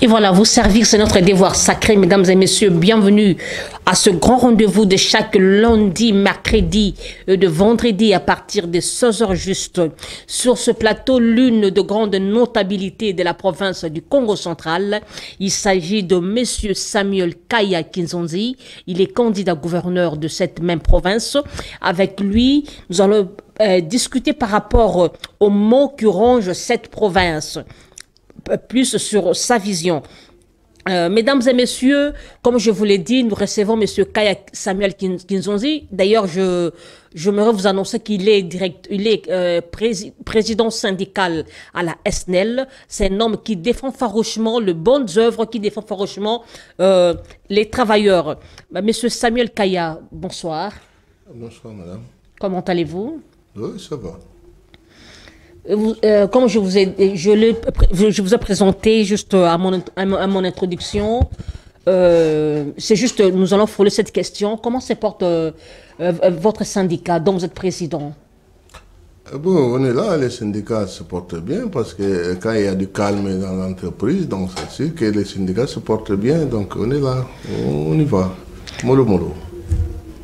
Et voilà, vous servir, c'est notre devoir sacré, mesdames et messieurs. Bienvenue à ce grand rendez-vous de chaque lundi, mercredi, de vendredi à partir de 16h juste. Sur ce plateau, l'une de grande notabilité de la province du Congo central. Il s'agit de monsieur Samuel Kaya Kinzonzi. Il est candidat gouverneur de cette même province. Avec lui, nous allons discuter par rapport aux mots qui rongent cette province, plus sur sa vision. Mesdames et messieurs, comme je vous l'ai dit, nous recevons monsieur Kaya Samuel Kinzonzi. D'ailleurs, j'aimerais vous annoncer qu'il est président syndical à la SNEL. C'est un homme qui défend farouchement les bonnes œuvres, qui défend farouchement les travailleurs. Monsieur Samuel Kaya, bonsoir. Bonsoir, madame. Comment allez-vous? Oui, ça va. Comme je vous ai présenté juste à mon introduction, c'est juste, nous allons frôler cette question. Comment se porte votre syndicat dont vous êtes président? Bon, on est là, les syndicats se portent bien parce que quand il y a du calme dans l'entreprise, donc c'est sûr que les syndicats se portent bien, donc on est là, on y va, mollo mollo.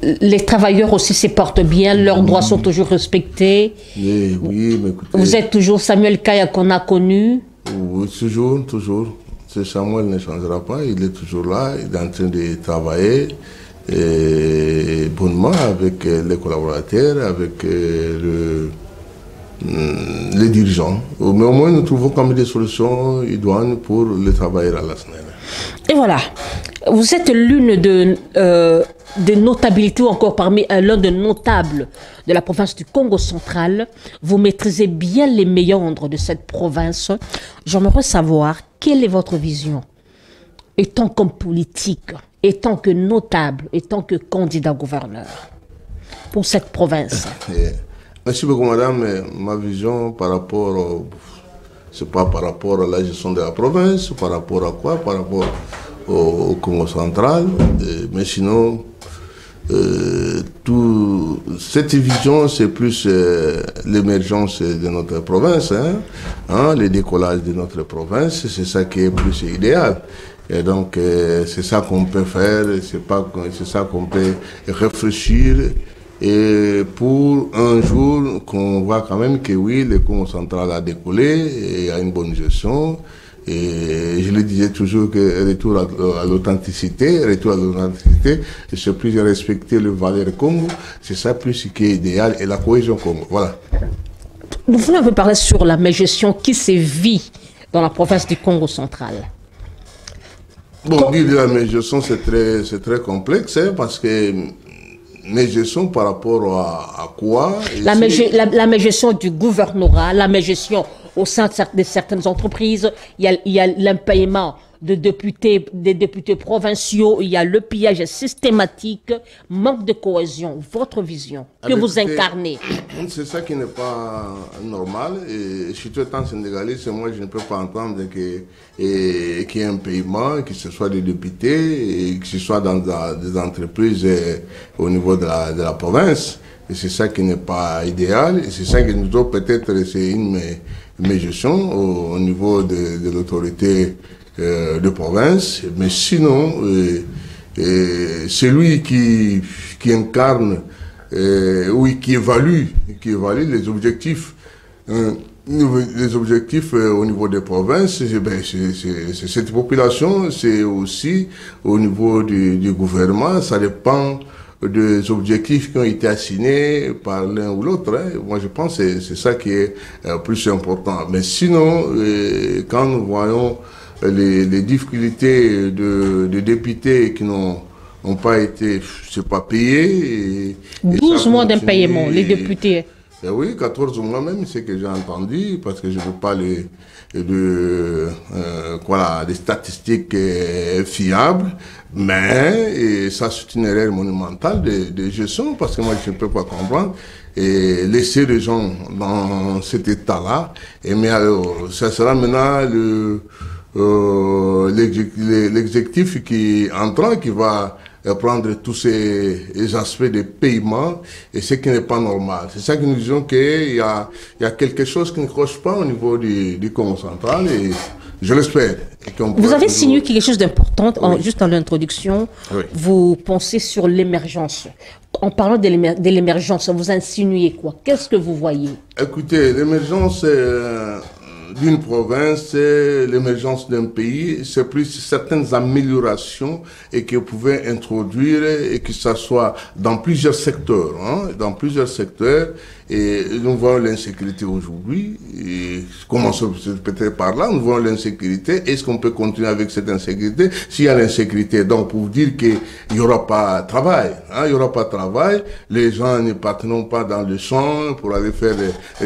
Les travailleurs aussi se portent bien, leurs droits sont toujours respectés. Oui, mais écoutez... Vous êtes toujours Samuel Kaya qu'on a connu? Oui, toujours. Ce Samuel ne changera pas, il est toujours là, il est en train de travailler bonnement avec les collaborateurs, avec les dirigeants. Mais au moins, nous trouvons comme des solutions idoines pour les travailleurs à la SNEL. Et voilà, vous êtes l'une des notabilités ou encore parmi l'un des notables de la province du Congo central. Vous maîtrisez bien les méandres de cette province. J'aimerais savoir quelle est votre vision, étant comme politique, étant que notable, étant que candidat gouverneur pour cette province. Merci beaucoup, madame. Ma vision par rapport, c'est pas par rapport à la gestion de la province, par rapport à quoi? Par rapport au Congo central, mais sinon, cette vision, c'est plus l'émergence de notre province, le décollage de notre province, c'est ça qui est plus idéal. Et donc, c'est ça qu'on peut faire, c'est ça qu'on peut réfléchir, et pour un jour qu'on voit quand même que oui, le Congo central a décollé et a une bonne gestion. Et je le disais toujours que retour à l'authenticité, c'est plus respecter le valeur Congo, c'est ça plus qui est idéal, et la cohésion Congo. Voilà. Nous voulons un peu parler sur la mégestion qui se vit dans la province du Congo central. Bon, dire la mégestion, c'est très complexe, parce que mégestion par rapport à quoi? La mégestion du gouvernorat, la mégestion au sein de certaines entreprises, il y a l'impayement des députés provinciaux, il y a le pillage systématique, manque de cohésion. Votre vision que vous incarnez. C'est ça qui n'est pas normal. Et surtout étant sénégalais, moi je ne peux pas entendre qu'il y ait un paiement, que ce soit des députés, et que ce soit dans des entreprises au niveau de la province. Et c'est ça qui n'est pas idéal. Et c'est ça que nous devons peut-être essayer une gestion au niveau de l'autorité de province. Mais sinon, celui qui incarne, oui, qui évalue les objectifs, au niveau des provinces, c'est cette population, c'est aussi au niveau du gouvernement, ça dépend des objectifs qui ont été assignés par l'un ou l'autre. Moi, je pense que c'est ça qui est plus important. Mais sinon, quand nous voyons les difficultés de députés qui n'ont pas été, c'est pas payés. 12 mois d'impayement, les députés. Oui, 14 mois même, c'est ce que j'ai entendu, parce que je ne veux pas des statistiques fiables, mais ça c'est une erreur monumentale de gestion, parce que moi je ne peux pas comprendre et laisser les gens dans cet état-là. Mais alors, ça sera maintenant l'exécutif qui entrant, qui va prendre tous ces aspects de paiement, et ce qui n'est pas normal. C'est ça que nous disons qu'il y a quelque chose qui ne cloche pas au niveau du Congo central, et Je l'espère. Vous avez signé quelque chose d'important, oui. Juste dans l'introduction. Oui. Vous pensez sur l'émergence. En parlant de l'émergence, vous insinuez quoi? Qu'est-ce que vous voyez? Écoutez, l'émergence d'une province, c'est l'émergence d'un pays, c'est plus certaines améliorations et que vous pouvez introduire et que ça soit dans plusieurs secteurs, hein, dans plusieurs secteurs. Et nous voyons l'insécurité aujourd'hui. Commençons peut-être par là. Nous voyons l'insécurité. Est-ce qu'on peut continuer avec cette insécurité? S'il y a l'insécurité, donc pour vous dire qu'il n'y aura pas de travail, hein, il n'y aura pas de travail, les gens ne partiront pas dans le champ pour aller faire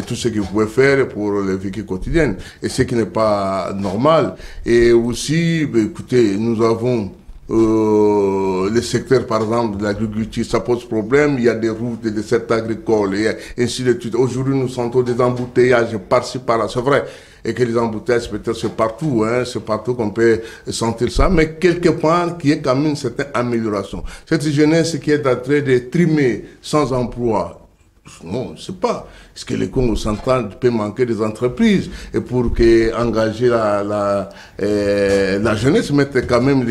tout ce qu'ils pouvaient faire pour les véhicules quotidiennes. Et ce qui n'est pas normal. Et aussi, écoutez, nous avons le secteur, par exemple, de l'agriculture, ça pose problème. Il y a des routes, des desserts agricoles, et ainsi de suite. Aujourd'hui, nous sentons des embouteillages par-ci, par-là. C'est vrai. Et que les embouteillages, peut-être, c'est partout, hein. C'est partout qu'on peut sentir ça. Mais quelque part, qu'il y ait quand même une certaine amélioration. Cette jeunesse qui est en train de trimer sans emploi, non, je ne sais pas. Est-ce que le Congo central peut manquer des entreprises et pour engager la jeunesse, mettre quand même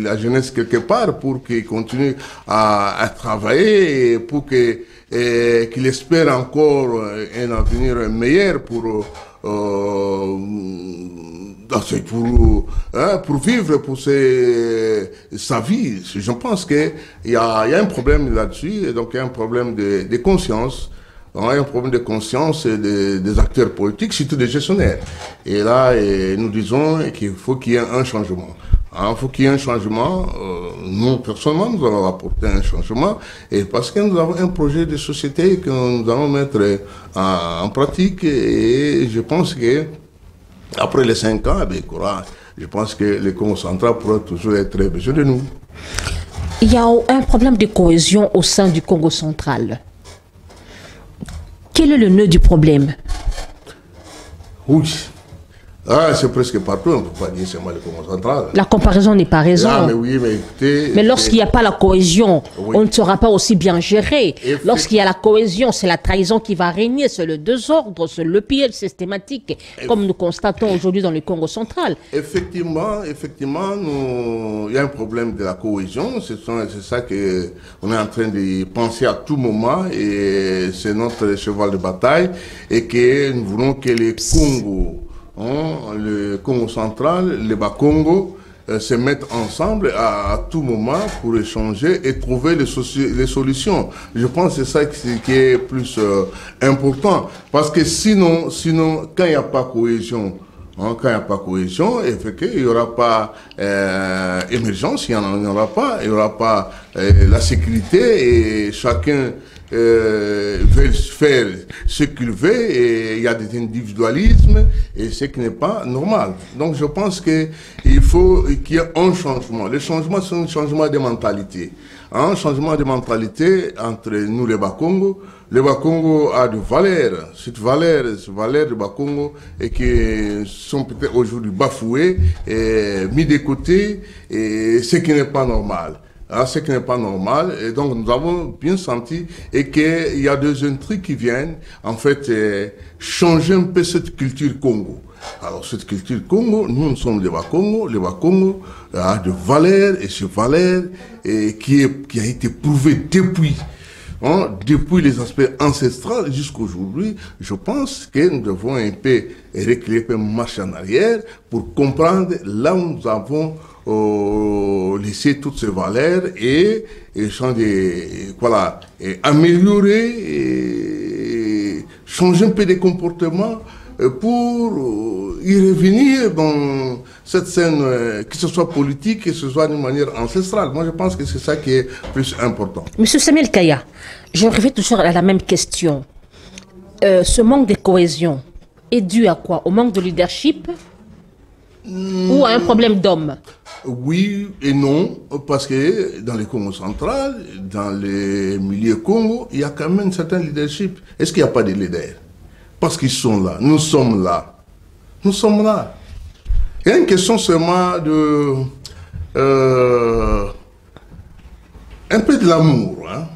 la jeunesse quelque part pour qu'ils continuent à travailler et pour qu'il espère encore un avenir meilleur pour vivre pour sa vie. Je pense qu'il y a un problème là-dessus, et donc il y a un problème de conscience. Il y a un problème de conscience des acteurs politiques, surtout des gestionnaires. Et là, nous disons qu'il faut qu'il y ait un changement. Il faut qu'il y ait un changement. Nous, personnellement, nous allons apporter un changement. Et parce que nous avons un projet de société que nous allons mettre en pratique. Et je pense que après les 5 ans, je pense que le Congo central pourra toujours être très besoin de nous. Il y a un problème de cohésion au sein du Congo central. Quel est le nœud du problème? Oui. C'est presque partout, on ne peut pas dire seulement le Congo central. La comparaison n'est pas raison. Mais oui, mais écoutez... Mais lorsqu'il n'y a pas la cohésion, oui, on ne sera pas aussi bien géré. Lorsqu'il y a la cohésion, c'est la trahison qui va régner, c'est le désordre, c'est le pillage systématique, comme nous constatons aujourd'hui dans le Congo central. Effectivement, il y a un problème de la cohésion. C'est ça qu'on est en train de penser à tout moment, et c'est notre cheval de bataille, et que nous voulons que les Congo... le Congo central, le Bas-Congo, se mettent ensemble à tout moment pour échanger et trouver les solutions. Je pense que c'est ça qui est plus important. Parce que sinon, quand il n'y a pas cohésion, quand il n'y a pas cohésion, il n'y aura pas émergence, il n'y aura pas la sécurité, et chacun veut faire ce qu'il veut, et il y a des individualismes, et ce qui n'est pas normal. Donc je pense qu'il faut qu'il y ait un changement. Le changement, c'est un changement de mentalité. Un changement de mentalité entre nous, les Bas-Congo. Le Bas-Congo a de valeurs, cette valeur du Bas-Congo, et qui sont peut-être aujourd'hui bafouées, et mis de côté, et ce qui n'est pas normal. Ce qui n'est pas normal, et donc nous avons bien senti, et qu'il y a des intrigues qui viennent, en fait, changer un peu cette culture Congo. Alors cette culture Congo, nous sommes les Bas-Congo. Le Bas-Congo a de valeurs, et ces valeurs qui a été prouvée depuis les aspects ancestraux jusqu'à aujourd'hui. Je pense que nous devons un peu reculer, un peu marcher en arrière pour comprendre là où nous avons laissé toutes ces valeurs, et changer, voilà, et améliorer, et changer un peu des comportements pour y revenir dans cette scène, que ce soit politique, que ce soit d'une manière ancestrale. Moi, je pense que c'est ça qui est plus important. Monsieur Samuel Kaya, je reviens toujours à la même question. Ce manque de cohésion est dû à quoi? Au manque de leadership ou à un problème d'hommes? Oui et non, parce que dans les Congo central, dans les milieux Congo, il y a quand même un certain leadership. Est-ce qu'il n'y a pas de leaders? Parce qu'ils sont là, nous sommes là. Nous sommes là. Il y a une question seulement de... un peu de l'amour, hein?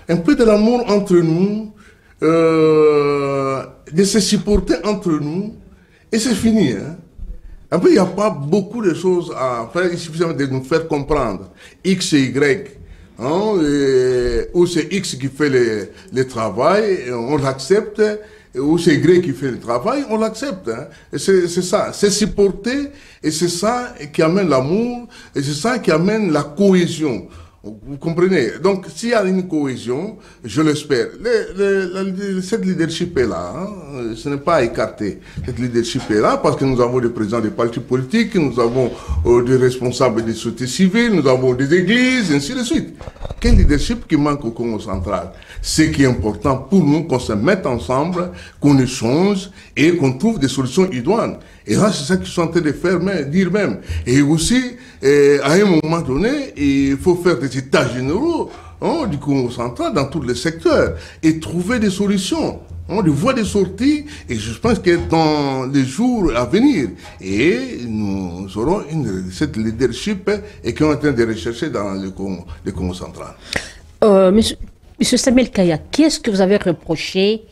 Un peu de l'amour entre nous, de se supporter entre nous, et c'est fini, hein? Après, il n'y a pas beaucoup de choses à faire. Il suffit de nous faire comprendre. X et Y. Hein, ou c'est X qui fait le travail, on l'accepte. Ou c'est Y qui fait le travail, on l'accepte. Hein. C'est ça. C'est supporter. Et c'est ça qui amène l'amour. Et c'est ça qui amène la cohésion. Vous comprenez? Donc, s'il y a une cohésion, je l'espère. Cette leadership est là. Hein. Ce n'est pas à écarter. Cette leadership est là parce que nous avons des présidents des partis politiques, nous avons des responsables des sociétés civiles, nous avons des églises, ainsi de suite. Quel leadership qui manque au Congo central? Ce qui est important pour nous, qu'on se mette ensemble, qu'on échange et qu'on trouve des solutions idoines. Et là, c'est ça qu'ils sont en train de faire, dire même. Et aussi, à un moment donné, il faut faire des états généraux du Congo central dans tous les secteurs et trouver des solutions, des voies de sortie. Et je pense que dans les jours à venir, et nous aurons cette leadership et qu'on est en train de rechercher dans le Congo central. Monsieur Samuel Kaya, qu'est-ce que vous avez reproché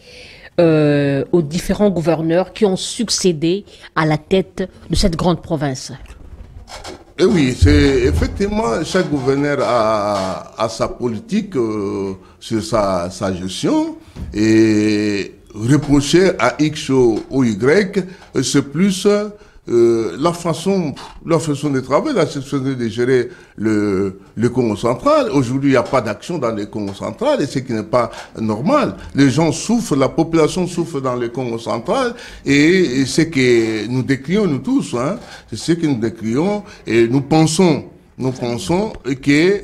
aux différents gouverneurs qui ont succédé à la tête de cette grande province? Et oui, c'est effectivement, chaque gouverneur a sa politique sur sa gestion, et reprocher à X ou Y, c'est plus la façon de travailler, la façon de gérer le Congo central. Aujourd'hui, il n'y a pas d'action dans le Congo central, et ce qui n'est pas normal. Les gens souffrent, la population souffre dans le Congo central, et ce que nous décrions, nous tous, hein, c'est ce que nous décrions, et nous pensons que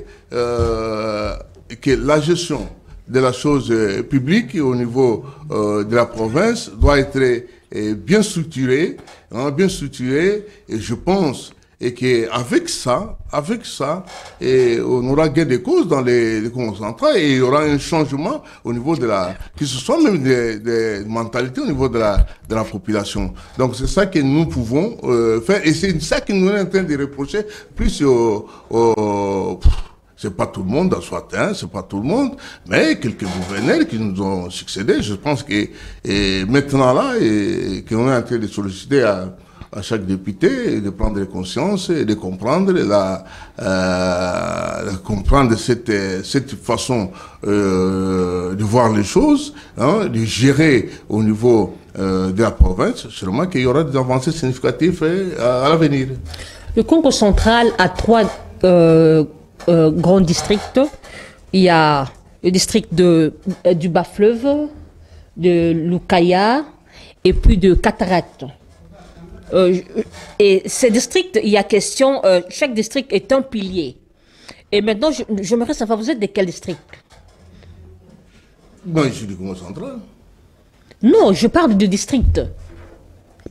la gestion de la chose publique au niveau de la province doit être bien structurée, et je pense qu'avec ça, on aura gain de cause dans les Congo central, et il y aura un changement au niveau que ce soit même des mentalités au niveau de la population. Donc c'est ça que nous pouvons faire, et c'est ça que nous sommes en train de reprocher plus c'est pas tout le monde, soit, hein, c'est pas tout le monde, mais quelques gouverneurs qui nous ont succédé, je pense que maintenant là, qu'on est en train de solliciter à chaque député de prendre conscience et de comprendre comprendre cette façon de voir les choses, hein, de gérer au niveau de la province. Sûrement qu'il y aura des avancées significatives à l'avenir. Le Congo central a trois grands districts. Il y a le district du Bas-Fleuve, de Lukaya et puis de Cataracte. Et ces districts, il y a question, chaque district est un pilier. Et maintenant, j'aimerais savoir, vous êtes de quel district? Moi, je suis du Congo central. Non, je parle du district.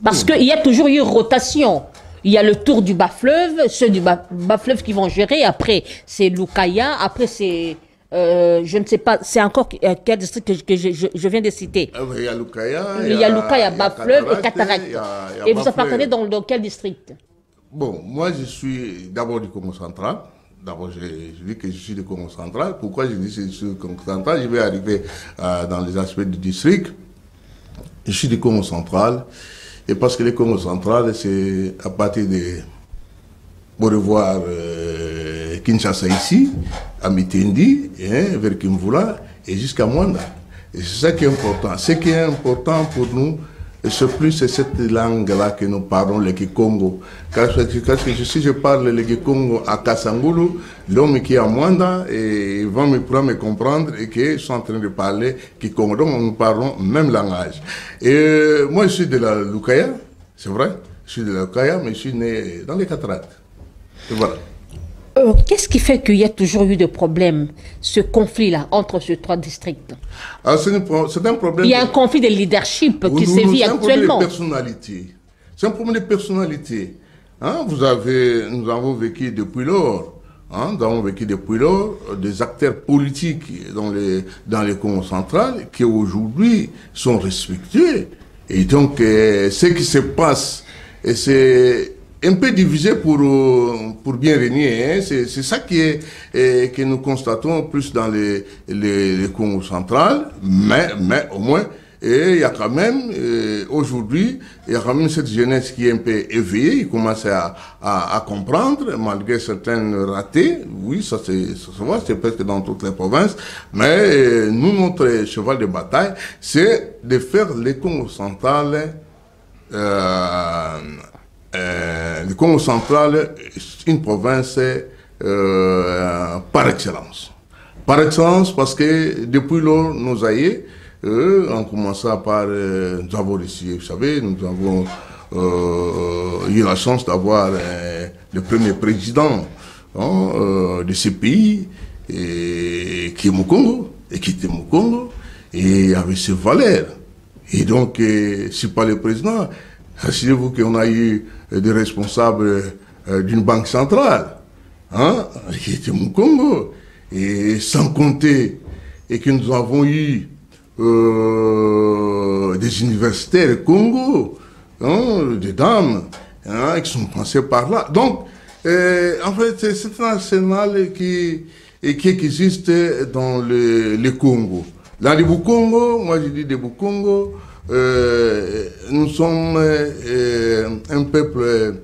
Parce qu'il y a toujours eu rotation. Il y a le tour du Bas-Fleuve, ceux du Bas-Fleuve qui vont gérer. Après, c'est Lukaya. Après, c'est... je ne sais pas, c'est encore quel district que je viens de citer. Il y a Lukaya. Il y a Lukaya, Bas-Fleuve et Cataracte. Et vous appartenez dans quel district? Bon, moi, je suis d'abord du Congo central. D'abord, je dis que je suis du Congo central. Pourquoi je dis que je suis du Congo central? Je vais arriver dans les aspects du district. Je suis du Congo central. Et parce que le Congo central, c'est à partir de au revoir Kinshasa ici, à Mitendi, vers Kimvula, et jusqu'à Mwanda. Et c'est ça qui est important. Ce qui est important pour nous, c'est plus cette langue-là que nous parlons, le Kikongo. Parce que si je parle le Kikongo à Kasangulu, l'homme qui est à Mwanda, il va pourra me comprendre et que je suis en train de parler Kikongo. Donc nous parlons même langage. Et moi, je suis de la Lukaya, c'est vrai, je suis de la Lukaya, mais je suis né dans les Cataractes. Et voilà. Qu'est-ce qui fait qu'il y a toujours eu de problèmes, ce conflit-là, entre ces trois districts? C'est un problème. Il y a un conflit de leadership qui sévit actuellement. C'est un problème de personnalité. Hein, nous avons vécu depuis lors. Nous avons vécu depuis lors des acteurs politiques dans les Congo central qui aujourd'hui sont respectueux. Et donc, ce qui se passe, c'est un peu divisé pour bien régner. Hein. C'est ça que nous constatons plus dans les Congo central, mais au moins, Et il y a quand même, aujourd'hui, il y a quand même cette jeunesse qui est un peu éveillée, ils commencent à comprendre, malgré certaines ratées. Oui, ça se voit, c'est presque dans toutes les provinces. Mais nous, notre cheval de bataille, c'est de faire les Congo central, le Congo central, une province par excellence. Par excellence, parce que depuis lors, nos aïeux, en commençant par nous avons réussi, vous savez, nous avons eu la chance d'avoir le premier président de ce pays, qui est Mukongo, et qui était Mukongo, et avec ses valeurs. Et donc, c'est pas le président. Rassurez-vous qu'on a eu des responsables d'une banque centrale, qui était Mukongo, et sans compter, et que nous avons eu des universitaires Congo, des dames, qui sont passées par là. Donc, en fait, c'est un arsenal qui existe dans le Congo. Dans le Bukongo, moi je dis des Bukongo, nous sommes un peuple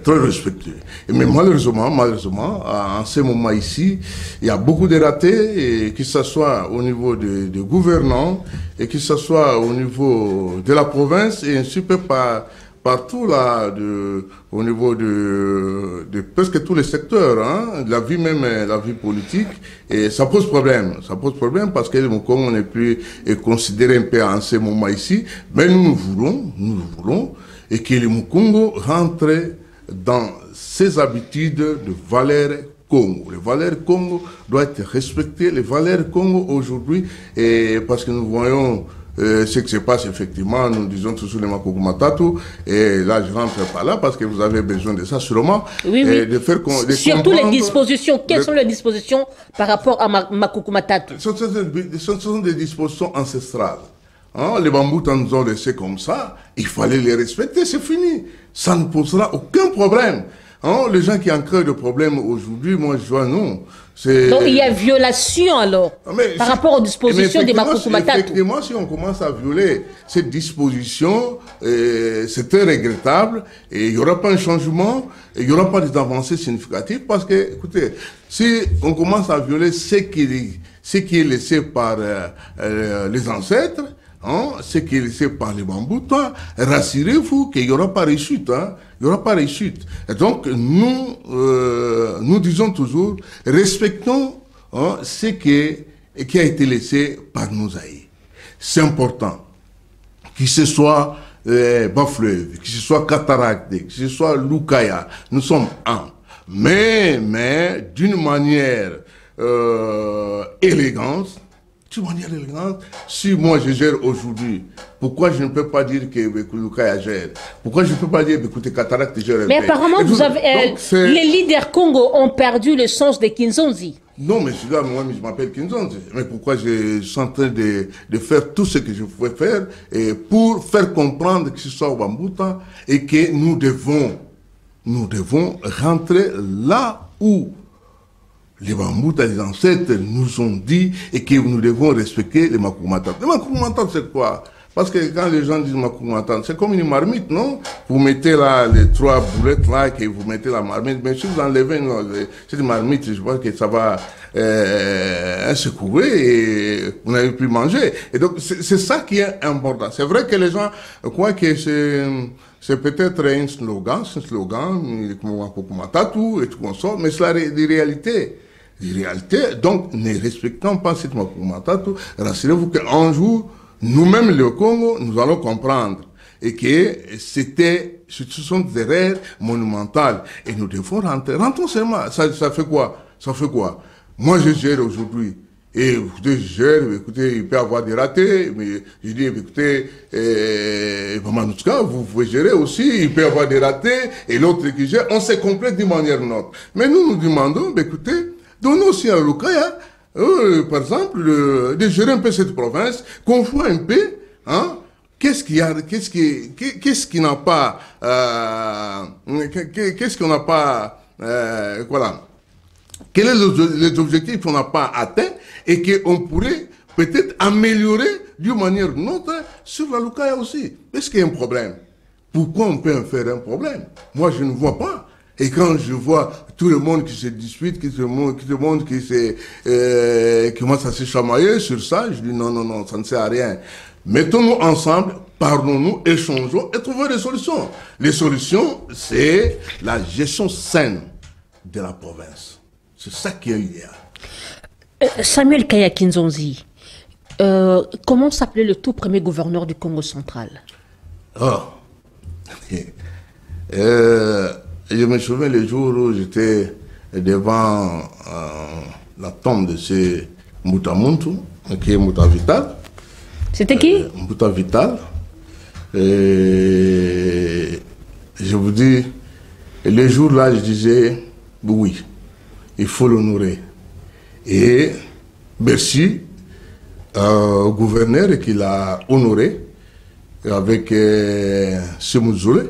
très respectueux. Mais malheureusement, en ce moment ici, il y a beaucoup de ratés, et que ce soit au niveau des gouvernants, et que ce soit au niveau de la province, et ainsi peu partout là, au niveau de presque tous les secteurs, de la vie même, la vie politique, et ça pose problème. Ça pose problème parce que le Congo n'est plus considéré un peu en ce moment ici, mais nous voulons, et que le Mukongo rentre dans ses habitudes de valeurs Congo. Les valeurs Congo doivent être respectées. Les valeurs Congo aujourd'hui, parce que nous voyons ce qui se passe effectivement, nous disons toujours les Makuku Matatu, et là je rentre par là parce que vous avez besoin de ça sûrement. Oui, oui. De faire surtout les dispositions. Quelles sont les dispositions par rapport à Makuku Matatu? Ce sont des dispositions ancestrales. Les Bamboutas nous ont laissé comme ça, il fallait les respecter, c'est fini. Ça ne posera aucun problème. Les gens qui en créent de problèmes aujourd'hui, moi je vois non. Donc il y a violation alors, par rapport aux dispositions des Makuku Matatu. Effectivement, si on commence à violer cette disposition, c'est très regrettable, et il n'y aura pas un changement, et il n'y aura pas d'avancées significatives, parce que, écoutez, si on commence à violer ce qui est laissé par les ancêtres, ce qui est laissé par les Bamboutas, rassurez-vous qu'il n'y aura pas réussite. Il n'y aura pas réussite. Et donc, nous disons toujours, respectons ce qui a été laissé par nos aïeux. C'est important. Que ce soit Bas-Fleuve, que ce soit Cataracte, que ce soit Lukaya, nous sommes un. Mais d'une manière élégante, si moi je gère aujourd'hui, pourquoi je ne peux pas dire que Lukaya gère? Pourquoi je ne peux pas dire que Cataracte gère? Mais apparemment, les leaders Congo ont perdu le sens de Kinzonzi. Non, mais celui-là, moi, je m'appelle Kinzonzi. Mais pourquoi je suis en train de faire tout ce que je pouvais faire pour faire comprendre que ce soit au Bambouta et que nous devons rentrer là où les Bamboutas, les ancêtres nous ont dit, et que nous devons respecter les Makuku Matatu. Les Makuku Matatu, c'est quoi? Parce que quand les gens disent Makuku Matatu, c'est comme une marmite, non? Vous mettez là les 3 boulettes là, et vous mettez la marmite. Mais si vous enlevez cette marmite, je vois que ça va secouer et vous n'avez plus mangé. Et donc, c'est ça qui est important. C'est vrai que les gens croient que c'est peut-être un slogan, Makuku Matatu et tout comme ça, mais c'est la réalité. Donc, ne respectons pas cette Makuku Matatu. Rassurez-vous qu'un jour, nous-mêmes, le Congo, nous allons comprendre. Et que ce sont des erreurs monumentales. Et nous devons rentrer. Rentrons seulement. Ça fait quoi? Moi, je gère aujourd'hui. Et écoutez, je gère, écoutez, il peut y avoir des ratés, mais je dis, écoutez, Mamanouska, vous pouvez gérer aussi, il peut y avoir des ratés, et l'autre qui gère, on se complète d'une manière ou d'une autre. Mais nous demandons, écoutez, donnons aussi à Lukaya, par exemple, de gérer un peu cette province, qu'on voit un peu, qu'est-ce qu'on n'a pas, voilà. Quels sont les objectifs qu'on n'a pas atteints et qu'on pourrait peut-être améliorer d'une manière ou d'une autre sur la Lukaya aussi. Est-ce qu'il y a un problème? Pourquoi on peut en faire un problème? Moi, je ne vois pas. Et quand je vois tout le monde qui se dispute, qui commence à se chamailler sur ça, je dis non, non, non, ça ne sert à rien. Mettons-nous ensemble, parlons-nous, échangeons et trouvons des solutions. Les solutions, c'est la gestion saine de la province. C'est ça qui est idéal. Samuel Kaya Kinzonzi, comment s'appelait le tout premier gouverneur du Congo central? Je me souviens le jour où j'étais devant la tombe de ce Mbutamuntu, qui est Mbuta Vital. C'était qui? Mbuta Vital. Et je vous dis, le jour-là, je disais, oui, il faut l'honorer. Et merci au gouverneur qui l'a honoré avec Semouzoulé.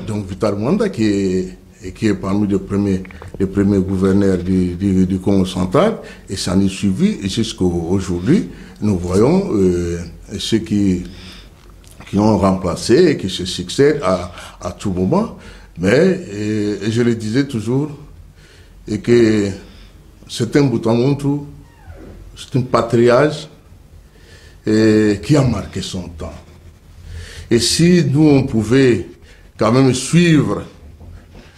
Donc Vital Mwanda qui est parmi les premiers gouverneurs du Congo central, et ça en est suivi, et jusqu'à aujourd'hui, nous voyons ceux qui ont remplacé et qui se succèdent à tout moment. Mais je le disais toujours, et que c'est un Mbutamuntu, c'est un patriarche qui a marqué son temps. Et si nous on pouvait quand même suivre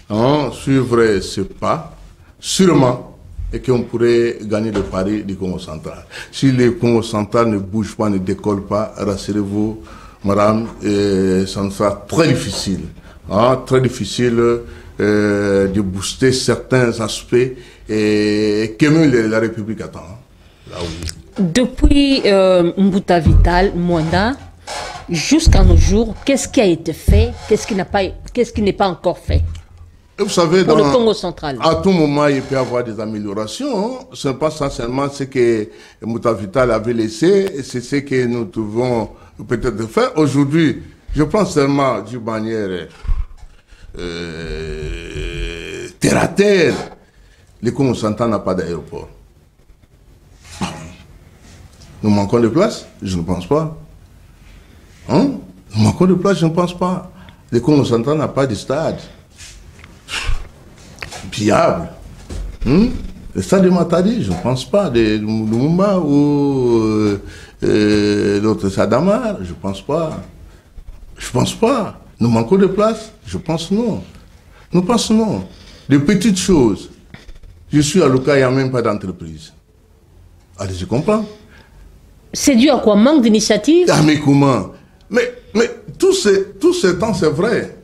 ce pas, sûrement, et qu'on pourrait gagner le pari du Congo central. Si le Congo central ne bouge pas, ne décolle pas, rassurez-vous, madame, ça nous sera très difficile, de booster certains aspects que même la République attend. Là où... Depuis Mbuta Vital, Mwanda, jusqu'à nos jours, qu'est-ce qui a été fait? Qu'est-ce qui n'est pas encore fait? Vous savez, pour le Congo central. À tout moment, il peut y avoir des améliorations. Ce n'est pas ça seulement ce que Mbuta Vital avait laissé, c'est ce que nous devons peut-être faire. Aujourd'hui, je pense seulement d'une manière terre à terre. Le Congo central n'a pas d'aéroport. Nous manquons de place? Je ne pense pas. Nous manquons de place? Je ne pense pas. Le Congo central n'a pas de stade viable. Le stade de Matadi, je ne pense pas. De Lumumba ou l'autre Sadamar, je ne pense pas. Je ne pense pas. Nous manquons de place? Je pense non. Nous pensons non. De petites choses. Je suis à Luka, il n'y a même pas d'entreprise. Allez, je comprends. C'est dû à quoi? Manque d'initiative? Ah, mais comment? Mais tout ce temps, c'est vrai.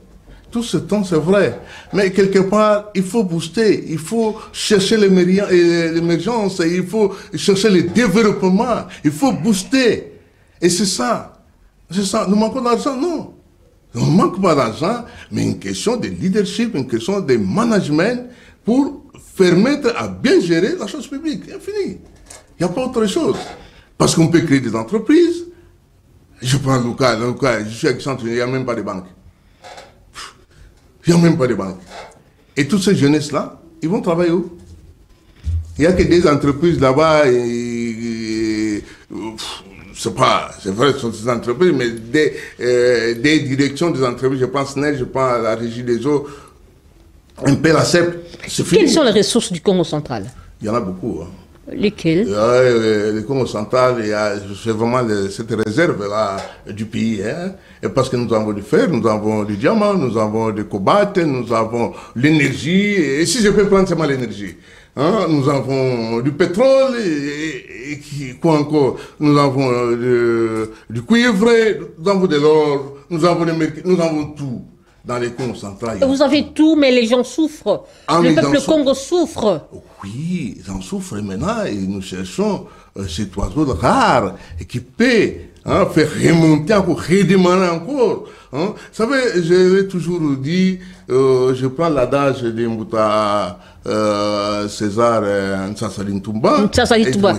Tout ce temps, c'est vrai. Mais quelque part, il faut booster, il faut chercher l'émergence, il faut chercher le développement, il faut booster. Et c'est ça. C'est ça. Nous manquons d'argent? Non. On ne manque pas d'argent, mais une question de leadership, une question de management pour permettre à bien gérer la chose publique. C'est fini. Il n'y a pas autre chose. Parce qu'on peut créer des entreprises. Je prends Luka, je suis excentrique, il n'y a même pas de banque. Il n'y a même pas de banque. Et toutes ces jeunesses-là, ils vont travailler où? Il n'y a que des entreprises là-bas, c'est vrai, ce sont des entreprises, mais des directions des entreprises, je pense NEL, je pense à la Régie des eaux, un peu la CEP, c'est fini. Quelles sont les ressources du Congo central? Il y en a beaucoup. Lesquelles? Le Congo central, c'est vraiment cette réserve-là du pays. Et parce que nous avons du fer, nous avons du diamant, nous avons du cobalt, nous avons l'énergie. Et si je peux prendre seulement l'énergie, nous avons du pétrole, et quoi encore? Nous avons du cuivre, nous avons de l'or, nous avons tout. Dans les Congos centrales. Vous avez tout, mais les gens souffrent. Le peuple Congo souffre. Oui, ils en souffrent maintenant et nous cherchons cet oiseau rare et qui peut faire remonter encore, redémarrer encore. Vous savez, je l'ai toujours dit, je prends l'adage de Mbuta César Ntsasali Ntumba,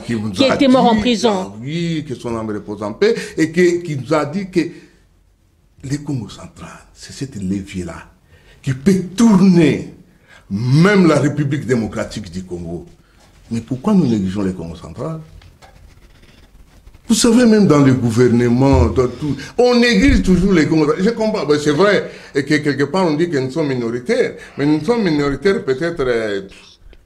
qui était mort en prison. Oui, que son âme repose en paix, et qui nous a dit que le Congo central, c'est cette levier-là qui peut tourner même la République démocratique du Congo. Mais pourquoi nous négligeons le Congo central? Vous savez, même dans le gouvernement, dans tout, on néglige toujours les Congolais. Je comprends, ben, c'est vrai que quelque part on dit que nous sommes minoritaires, mais nous sommes minoritaires peut-être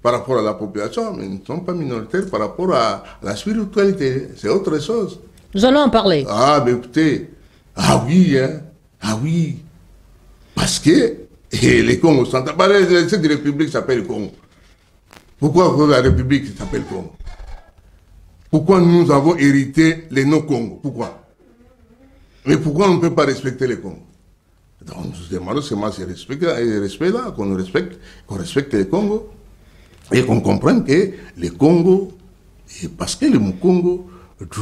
par rapport à la population, mais nous ne sommes pas minoritaires par rapport à la spiritualité. C'est autre chose. Nous allons en parler. Ah, ben écoutez, ah oui, hein, ah oui, parce que les Congos sont... Cette république s'appelle Congo. Pourquoi la république s'appelle Congo? Pourquoi nous avons hérité les non-Congos? Pourquoi? Mais pourquoi on ne peut pas respecter les Congos? Donc nous nous demandons seulement ce respect-là, qu'on respecte les Congos, et qu'on comprenne que les Congos, parce que le mot Congo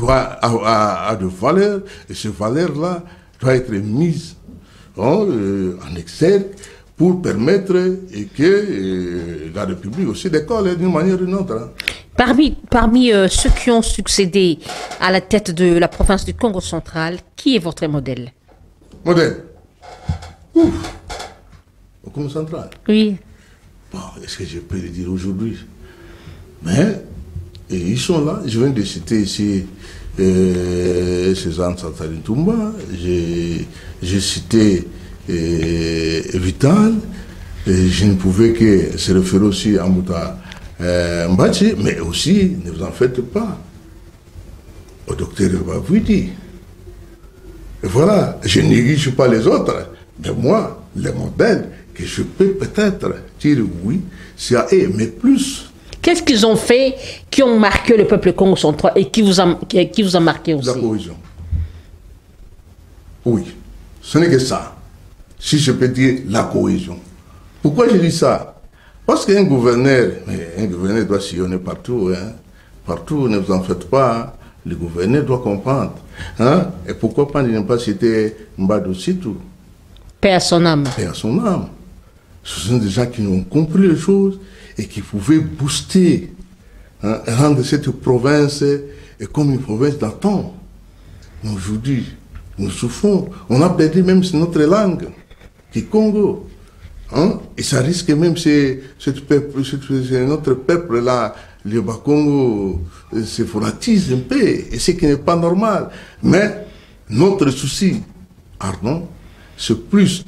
a de valeurs, et ces valeurs-là doivent être mises en exergue pour permettre que la République aussi décolle d'une manière ou d'une autre. Hein. Parmi ceux qui ont succédé à la tête de la province du Congo central, qui est votre modèle? Modèle? Ouf! Au Congo central? Oui. Bon, est-ce que je peux le dire aujourd'hui? Mais ils sont là. Je viens de citer ici César Sassari Ntoumba. J'ai cité Vital. Je ne pouvais que se référer aussi à Mouta Mbachi, mais aussi, ne vous en faites pas, au docteur Bavouidi. Et voilà, je ne néglige pas les autres, mais moi, les modèles que je peux peut-être dire oui, c'est à eux, mais plus. Qu'est-ce qu'ils ont fait qui ont marqué le peuple Congo central et qui vous a marqué aussi? La cohésion. Oui, ce n'est que ça. Si je peux dire la cohésion. Pourquoi je dis ça? Parce qu'un gouverneur doit sillonner partout. Hein. Partout, ne vous en faites pas. Hein. Le gouverneur doit comprendre. Hein. Et pourquoi pas ne pas citer Mbadou Sitou? Paix à son âme. Paix à son âme. Ce sont des gens qui ont compris les choses et qui pouvaient booster, hein, rendre cette province comme une province d'antan. Aujourd'hui, nous souffrons. On a perdu même notre langue, qui est Congo. Hein? Et ça risque même, c'est notre peuple-là, le Bas-Congo, se fratise un peu, et ce qui n'est pas normal. Mais notre souci, ardent, c'est plus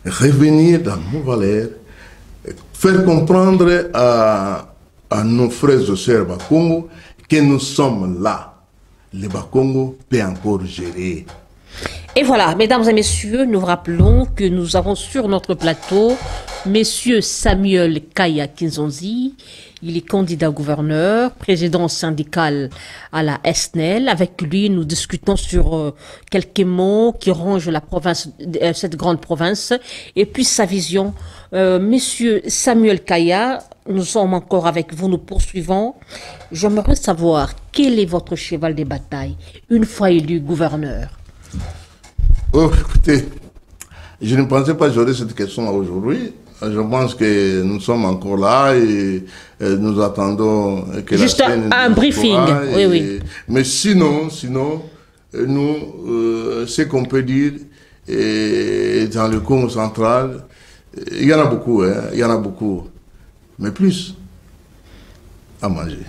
revenir dans nos valeurs, faire comprendre à nos frères et sœurs Bas-Congo que nous sommes là. Le Bas-Congo peut encore gérer. Et voilà, mesdames et messieurs, nous rappelons que nous avons sur notre plateau Monsieur Samuel Kaya Kinzonzi. Il est candidat gouverneur, président syndical à la SNEL. Avec lui, nous discutons sur quelques mots qui rongent la province, cette grande province, et puis sa vision. Monsieur Samuel Kaya, nous sommes encore avec vous, nous poursuivons. J'aimerais savoir quel est votre cheval de bataille une fois élu gouverneur. Oh, écoutez, je ne pensais pas que j'aurais cette question aujourd'hui. Je pense que nous sommes encore là et nous attendons que juste la scène un briefing, oui, oui. Mais sinon, nous, ce qu'on peut dire, dans le Congo central, il y en a beaucoup, hein, il y en a beaucoup. Mais plus, à manger.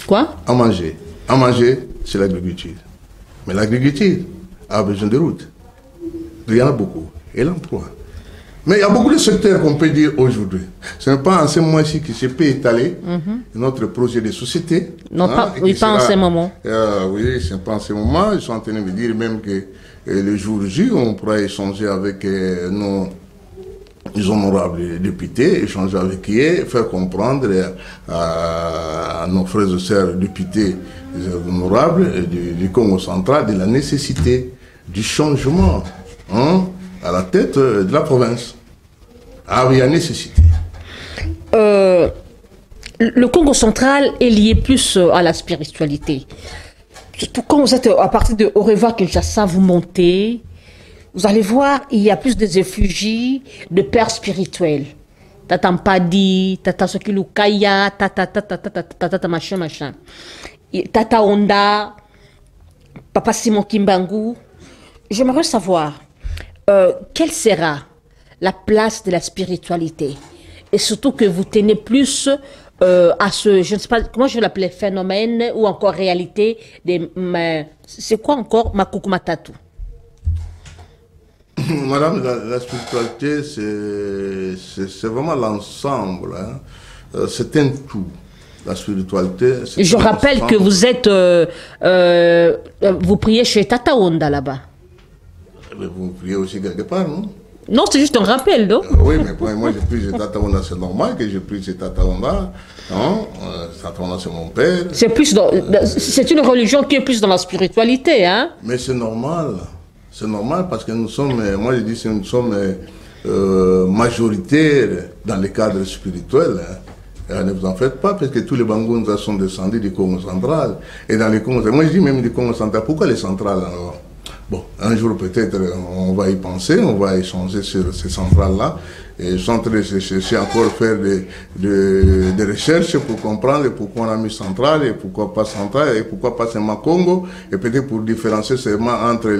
Quoi? À manger. À manger, c'est l'agriculture. Mais l'agriculture a besoin de routes. Il y en a beaucoup. Et l'emploi. Mais il y a beaucoup de secteurs qu'on peut dire aujourd'hui. Ce n'est pas en ce moment-ci que je peux étaler notre projet de société. Non, pas, oui, pas en ce moment. Oui, ce n'est pas en ce moment. Ils sont en train de me dire même que le jour J, on pourra échanger avec nos honorables députés, échanger avec eux, faire comprendre à nos frères et sœurs députés honorables du Congo central de la nécessité du changement, hein, à la tête de la province. Ah oui, il y a nécessité. Le Congo central est lié plus à la spiritualité. Surtout quand vous êtes à partir de Oreva, Kinshasa, vous montez, vous allez voir, il y a plus de effigies de pères spirituels. Tata Mpadi, Tata Sokilu Kaya, Tata machin, machin. Tata Honda, Papa Simon Kimbangu. J'aimerais savoir quelle sera la place de la spiritualité et surtout que vous tenez plus à ce, je ne sais pas, comment je l'appelais, phénomène ou encore réalité c'est quoi encore Makuku Matatu? Madame, la spiritualité, c'est vraiment l'ensemble. Hein. C'est un tout. La spiritualité, c'est Je rappelle que vous êtes, vous priez chez Tata Onda là-bas. Mais vous priez aussi quelque part, non? Non, c'est juste un rappel, non? Oui, mais moi je prie chez Tata Onda, c'est normal que je prie chez Tata Onda. Non? Tata Onda, c'est mon père. C'est plus c'est une religion qui est plus dans la spiritualité, hein? Mais c'est normal. C'est normal parce que nous sommes, moi je dis que nous sommes majoritaires dans le cadre spirituel. Hein. Ne vous en faites pas parce que tous les Bangounzas sont descendus du Congo central. Et dans les Congo, moi je dis même du Congo central, pourquoi les centrales alors? Bon, un jour peut-être on va y penser, on va échanger sur ces centrales-là. Et je suis en train de chercher encore faire des recherches pour comprendre pourquoi on a mis centrale et pourquoi pas centrale et pourquoi pas seulement Congo. Et peut-être pour différencier seulement entre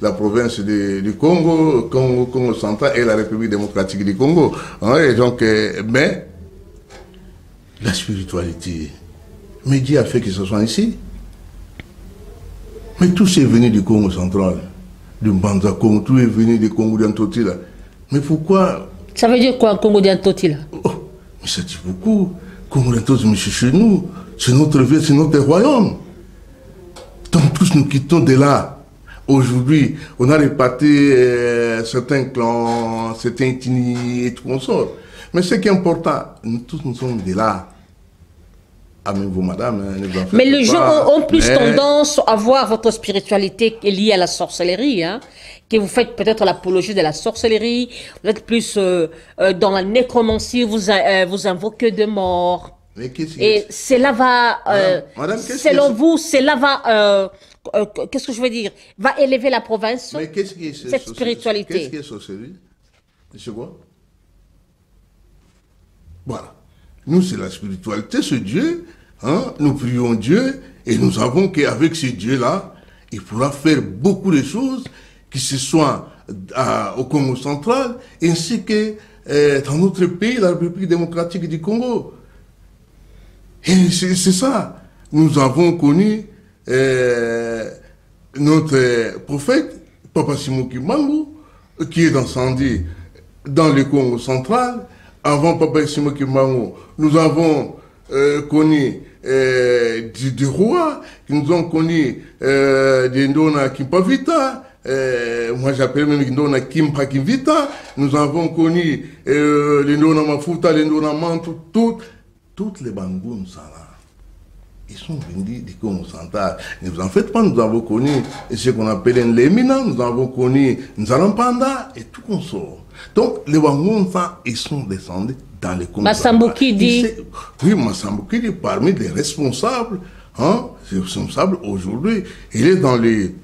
la province du Congo central et la République démocratique du Congo. Hein, et donc, mais la spiritualité, mais Dieu a fait que ce soit ici. Mais tout c'est venu du Congo central, du Mbanza Congo, tout est venu du Congo d'Antoti là. Mais pourquoi? Ça veut dire quoi, Congo d'Antoti là? Oh, mais ça dit beaucoup. Congo d'Antoti, mais c'est chez nous, c'est notre ville, c'est notre royaume. Donc tous nous quittons de là. Aujourd'hui, on a réparti certains clans, certains ethnies et tout qu'on sort. Mais ce qui est important, nous tous nous sommes de là. Amenez-vous, madame. Mais les gens ont plus tendance à voir votre spiritualité liée à la sorcellerie, hein, que vous faites peut-être l'apologie de la sorcellerie, vous êtes plus dans la nécromancie, vous invoquez des morts. Et cela va, madame, selon vous, cela va, qu'est-ce que je veux dire, va élever la province, mais qu'est-ce qui est cette spiritualité. Qu'est-ce qui est sorcellerie? C'est quoi? Voilà. Nous, c'est la spiritualité, ce Dieu. Hein? Nous prions Dieu et nous savons qu'avec ce Dieu-là, il pourra faire beaucoup de choses, que ce soit au Congo central, ainsi que dans notre pays, la République démocratique du Congo. Et c'est ça. Nous avons connu notre prophète, Papa Simoki Mangu, qui est descendu dans le Congo central. Avant Papa Simoki Mangu, nous avons connu des rois, qui nous ont connu des Ndona Kimpavita, moi j'appelle même Ndona Kimpa Kimvita, nous avons connu les Ndona Mafuta, les Ndona Mantu, toutes les Bangoun là. Ils sont venus du Congo central. Ne vous en faites pas, nous avons connu ce qu'on appelle un Lemina, nous avons connu Nzarampanda et tout qu'on sort. Donc les Bangoun, ils sont descendus dans les Congo. Massambouki dit. Oui, Massambouki dit parmi les responsables, hein, les responsables aujourd'hui, il est dans les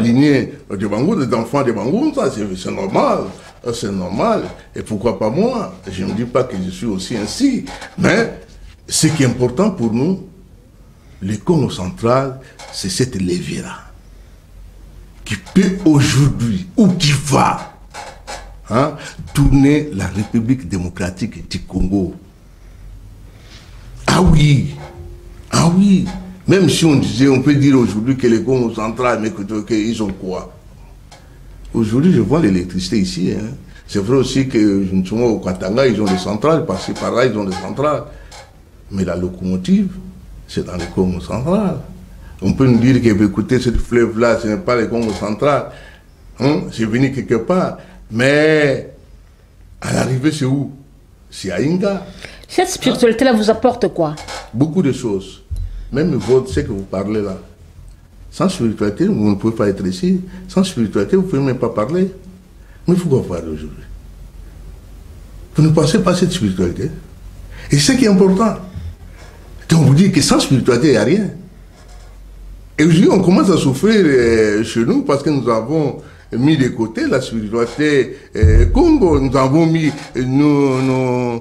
lignées des Bangoun, des enfants des Bangoun, ça c'est normal. C'est normal. Et pourquoi pas moi? Je ne dis pas que je suis aussi ainsi. Mais ce qui est important pour nous, le Congo central, c'est cette levier-là qui peut aujourd'hui, ou qui va, hein, tourner la République démocratique du Congo. Ah oui, ah oui. Même si on peut dire aujourd'hui que le Congo central, mais qu'ils ont quoi? Aujourd'hui, je vois l'électricité ici. Hein. C'est vrai aussi que au Katanga, ils ont des centrales, par-ci, par-là, ils ont des centrales. Mais la locomotive, c'est dans le Congo central. On peut nous dire que, écoutez, ce fleuve-là, ce n'est pas le Congo central. Hein? C'est venu quelque part. Mais, à l'arrivée, c'est où? C'est à Inga. Cette spiritualité-là vous apporte quoi? Beaucoup de choses. Même votre, ce que vous parlez là. Sans spiritualité, vous ne pouvez pas être ici. Sans spiritualité, vous ne pouvez même pas parler. Mais il faut qu'on parle aujourd'hui. Vous ne pensez pas à cette spiritualité. Et ce qui est important, quand on vous dit que sans spiritualité, il n'y a rien. Et aujourd'hui, on commence à souffrir chez nous parce que nous avons mis de côté la spiritualité Congo. Nous avons mis nos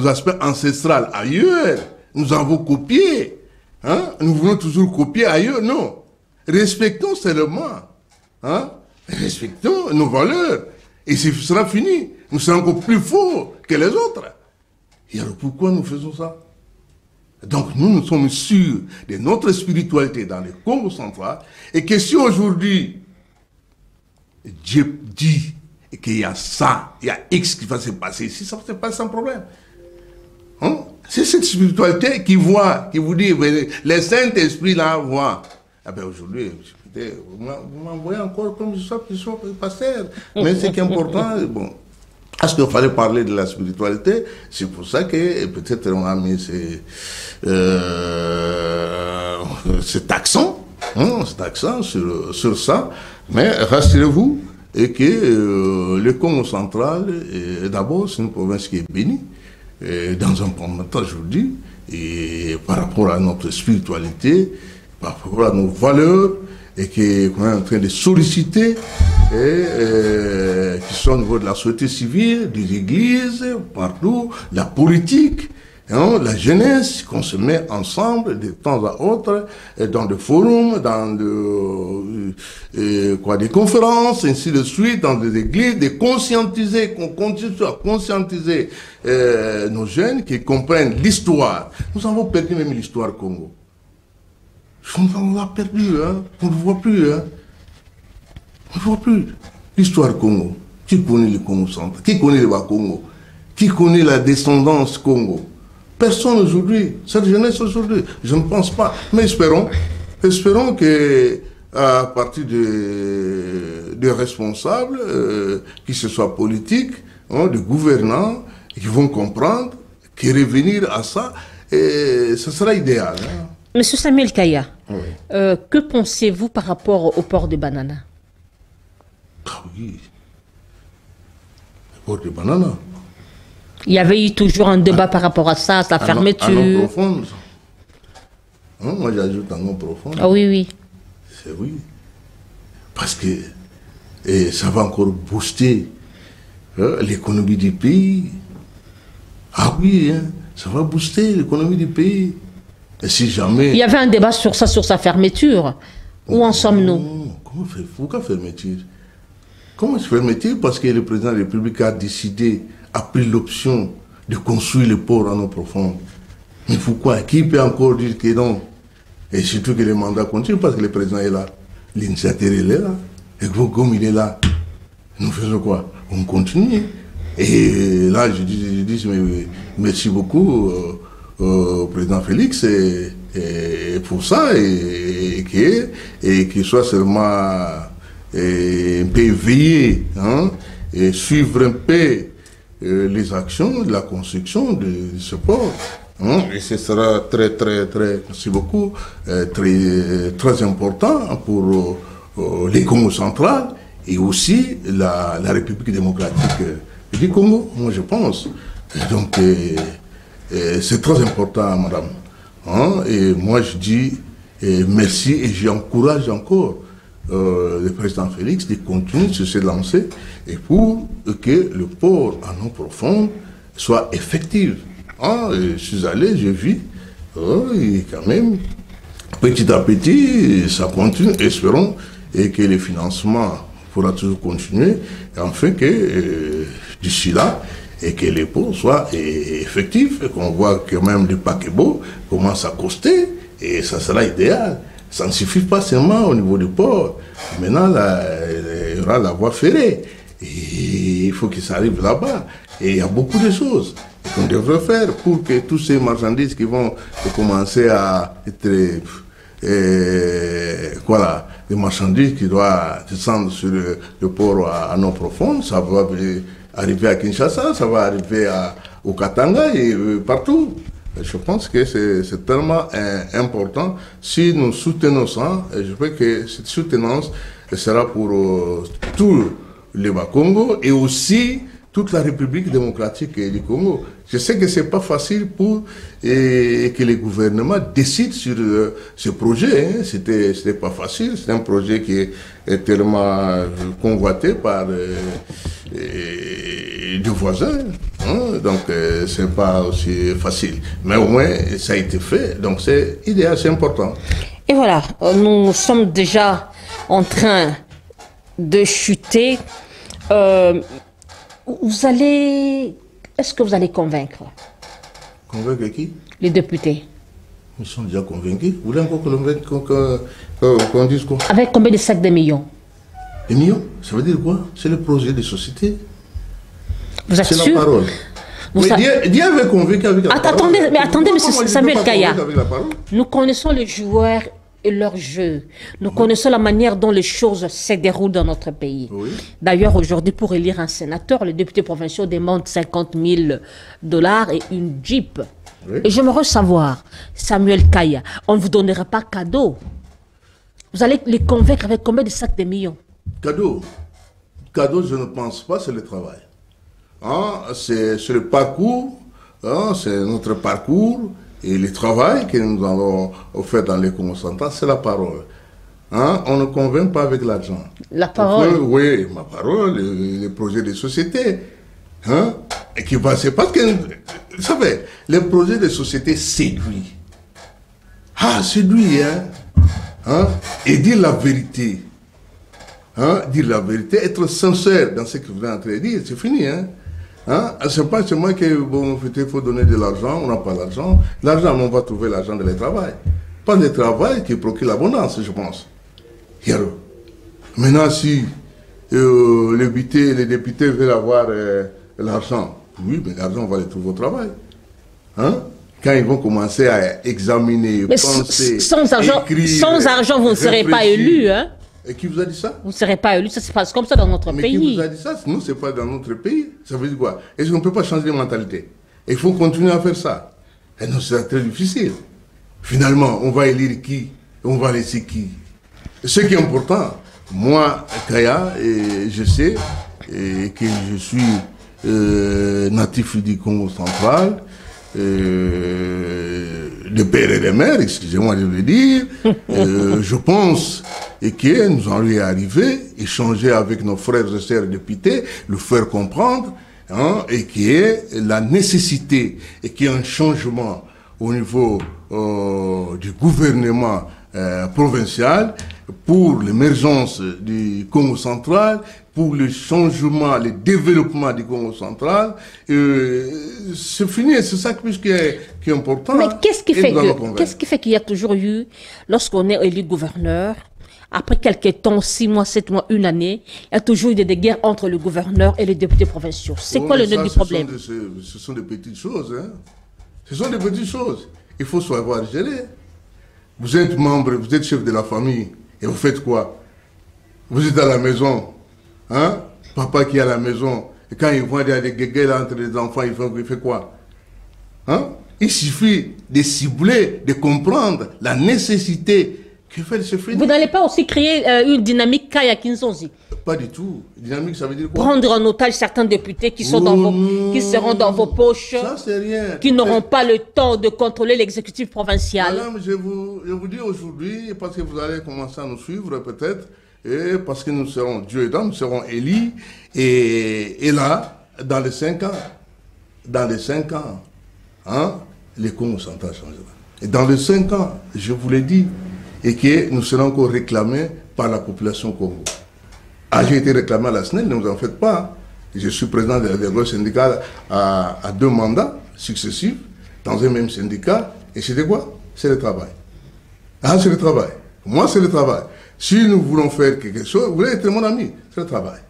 aspects ancestraux ailleurs. Nous avons copié. Hein? Nous voulons toujours copier ailleurs. Non. Respectons seulement. Hein? Respectons nos valeurs. Et ce sera fini. Nous serons encore plus forts que les autres. Et alors pourquoi nous faisons ça? Donc nous sommes sûrs de notre spiritualité dans le Congo central et que si aujourd'hui Dieu dit qu'il y a ça, il y a X qui va se passer ici, ça va se passer sans problème. Hein? C'est cette spiritualité qui voit, qui vous dit, les Saint-Esprit là voient. Ah ben aujourd'hui, vous m'envoyez encore comme je suis pasteur. Mais ce qui est important, bon, parce qu'il fallait parler de la spiritualité, c'est pour ça que peut-être on a mis cet accent sur ça. Mais rassurez-vous, et que le Congo central, d'abord, c'est une province qui est bénie. Dans un premier temps, je vous dis, et par rapport à notre spiritualité, par rapport à nos valeurs, et qu'on est en train de solliciter, qui sont au niveau de la société civile, des églises, partout, la politique, hein, la jeunesse, qu'on se met ensemble de temps à autre, dans des forums, dans des conférences, ainsi de suite, dans des églises, de conscientiser, qu'on continue à conscientiser nos jeunes qui comprennent l'histoire. Nous avons perdu même l'histoire Congo. On l'a perdu, hein. On ne le voit plus, hein. On ne voit plus. L'histoire Congo. Qui connaît le Congo central? Qui connaît le Bas-Congo? Qui connaît la descendance Congo? Personne aujourd'hui. Cette jeunesse aujourd'hui. Je ne pense pas. Mais espérons que à partir des responsables, qui se soient politiques, hein, des gouvernants, qui vont comprendre, qui revenir à ça, et ce sera idéal. Hein. Monsieur Samuel Kaya, Oui. Que pensez-vous par rapport au port de Banana? Ah oui. Le port de Banana. Il y avait eu toujours un débat par rapport à ça, sa fermeture. En eau profonde. Hein, moi j'ajoute en eau profonde. Ah oui, oui. C'est oui. Parce que ça va encore booster l'économie du pays. Ah oui, hein, ça va booster l'économie du pays. Et si jamais... Il y avait un débat sur ça, sur sa fermeture. Où en sommes-nous? Pourquoi fermeture? Comment fermeture? Parce que le président de la République a décidé, a pris l'option de construire le port en eau profonde. Mais pourquoi? Qui peut encore dire que non? Et surtout que le mandat continue parce que le président est là. L'initiateur est là. Et comme il est là, nous faisons quoi? On continue. Et là, je dis merci beaucoup au président Félix et pour ça, et qu'il soit seulement un peu éveillé, hein, et suivre un peu les actions de la construction de ce port. Hein, et ce sera très, merci beaucoup, très important pour les Congo central et aussi la République démocratique du Congo, moi je pense. Et donc, c'est très important, madame. Hein, et moi je dis merci et j'encourage encore le président Félix de continuer sur cette lancée et pour que le port en eau profonde soit effectif. Ah, je suis allé, j'ai vu, et quand même, petit à petit, ça continue, espérons, et que le financement pourra toujours continuer, afin que d'ici là, et que les pots soient effectifs, et qu'on voit que même le paquebot commence à coster, et ça sera idéal. Ça ne suffit pas seulement au niveau du port. Maintenant, il y aura la voie ferrée, et il faut que ça arrive là-bas. Et il y a beaucoup de choses qu'on devrait faire pour que tous ces marchandises qui vont commencer à être, voilà, les marchandises qui doivent descendre sur le port à eau profonde, ça va arriver à Kinshasa, ça va arriver au Katanga et partout. Je pense que c'est tellement important. Si nous soutenons ça, je crois que cette soutenance sera pour tout le Bas-Congo et aussi toute la République démocratique du Congo. Je sais que c'est pas facile pour que les gouvernements décident sur ce projet. Hein. C'était pas facile. C'est un projet qui est tellement convoité par des voisins. Hein. Donc c'est pas aussi facile. Mais au moins ça a été fait. Donc c'est idéal, c'est important. Et voilà, nous sommes déjà en train de chuter. Est-ce que vous allez convaincre Convaincre qui? Les députés. Ils sont déjà convaincus. Vous voulez encore qu'on dise quoi? Avec combien de sacs de millions? Des millions? Ça veut dire quoi? C'est le projet de société. Vous êtes C'est sûr? la parole. Oui, Dieu avait convaincu avec la parole. Attendez, monsieur Samuel Kaya. Avec la parole? Nous connaissons les joueurs et leur jeu. Nous connaissons la manière dont les choses se déroulent dans notre pays. Oui. D'ailleurs, aujourd'hui, pour élire un sénateur, les députés provinciaux demandent 50 000 $ et une Jeep. Oui. Et j'aimerais savoir, Samuel Kaya, on ne vous donnera pas cadeau. Vous allez les convaincre avec combien de sacs de millions? Cadeau. Cadeau, je ne pense pas, c'est le travail. Hein, c'est le parcours, hein, c'est notre parcours et le travail que nous avons fait dans les concentrants, c'est la parole. Hein, on ne convainc pas avec l'argent. La parole? Oui, ma parole, les projets de société. Hein, et qui va, c'est parce que, vous savez, les projets de société séduisent. Ah, séduit, hein, et dire la vérité. Hein, dire la vérité, être sincère dans ce que vous êtes en train de dire, c'est fini. Hein. C'est pas seulement que bon, il faut donner de l'argent, on n'a pas l'argent. L'argent, on va trouver l'argent de le travail. Pas de travail qui procure l'abondance, je pense. Maintenant, si les députés veulent avoir l'argent, oui, mais l'argent, on va le trouver au travail. Hein? Quand ils vont commencer à examiner, mais penser, sans argent, vous ne serez pas élu. Hein? Et qui vous a dit ça? Vous ne serez pas élu, ça se passe comme ça dans notre pays. Mais qui vous a dit ça? Nous, ce n'est pas dans notre pays. Ça veut dire quoi? Est-ce qu'on ne peut pas changer de mentalité? Il faut continuer à faire ça. Et non, c'est très difficile. Finalement, on va élire qui? On va laisser qui? Ce qui est important, moi, Kaya, je sais que je suis natif du Congo central, de père et de mère, excusez-moi de le dire. Je pense que nous allons y arriver, échanger avec nos frères et sœurs députés, le faire comprendre, hein, et qu'il y ait la nécessité et qu'il y ait un changement au niveau du gouvernement provincial pour l'émergence du Congo central, pour le changement, le développement du Congo central. C'est fini, c'est ça qui est important. Mais qu'est-ce qui fait qu'il y a toujours eu, lorsqu'on est élu gouverneur, après quelques temps, 6 mois, 7 mois, 1 année, il y a toujours eu des guerres entre le gouverneur et les députés provinciaux. C'est quoi le nœud du problème? Ce sont des petites choses. Hein. Ce sont des petites choses. Il faut savoir gérer. Vous êtes membre, vous êtes chef de la famille, et vous faites quoi? Vous êtes à la maison, hein? Papa qui est à la maison, et quand il voit des guéguerres entre les enfants, il fait quoi? Hein? Il suffit de cibler, de comprendre la nécessité que fait se finir. Vous n'allez pas aussi créer une dynamique Kaya Kinzonzi? Pas du tout. Dynamique, ça veut dire quoi? Prendre en otage certains députés qui sont qui seront dans vos poches, ça, c'est rien. Qui n'auront pas le temps de contrôler l'exécutif provincial. Madame, je vous dis aujourd'hui, parce que vous allez commencer à nous suivre peut-être, et parce que nous serons, Dieu aidant, nous serons élus, et là, dans les 5 ans, hein, les Congo central changera. Et dans les 5 ans, je vous l'ai dit, et que nous serons encore réclamés par la population Congo. Ah, j'ai été réclamé à la SNEL, ne vous en faites pas. Je suis président de syndicat à 2 mandats successifs dans un même syndicat. Et c'était quoi? C'est le travail. Ah, c'est le travail. Moi, c'est le travail. Si nous voulons faire quelque chose, vous voulez être mon ami, c'est le travail.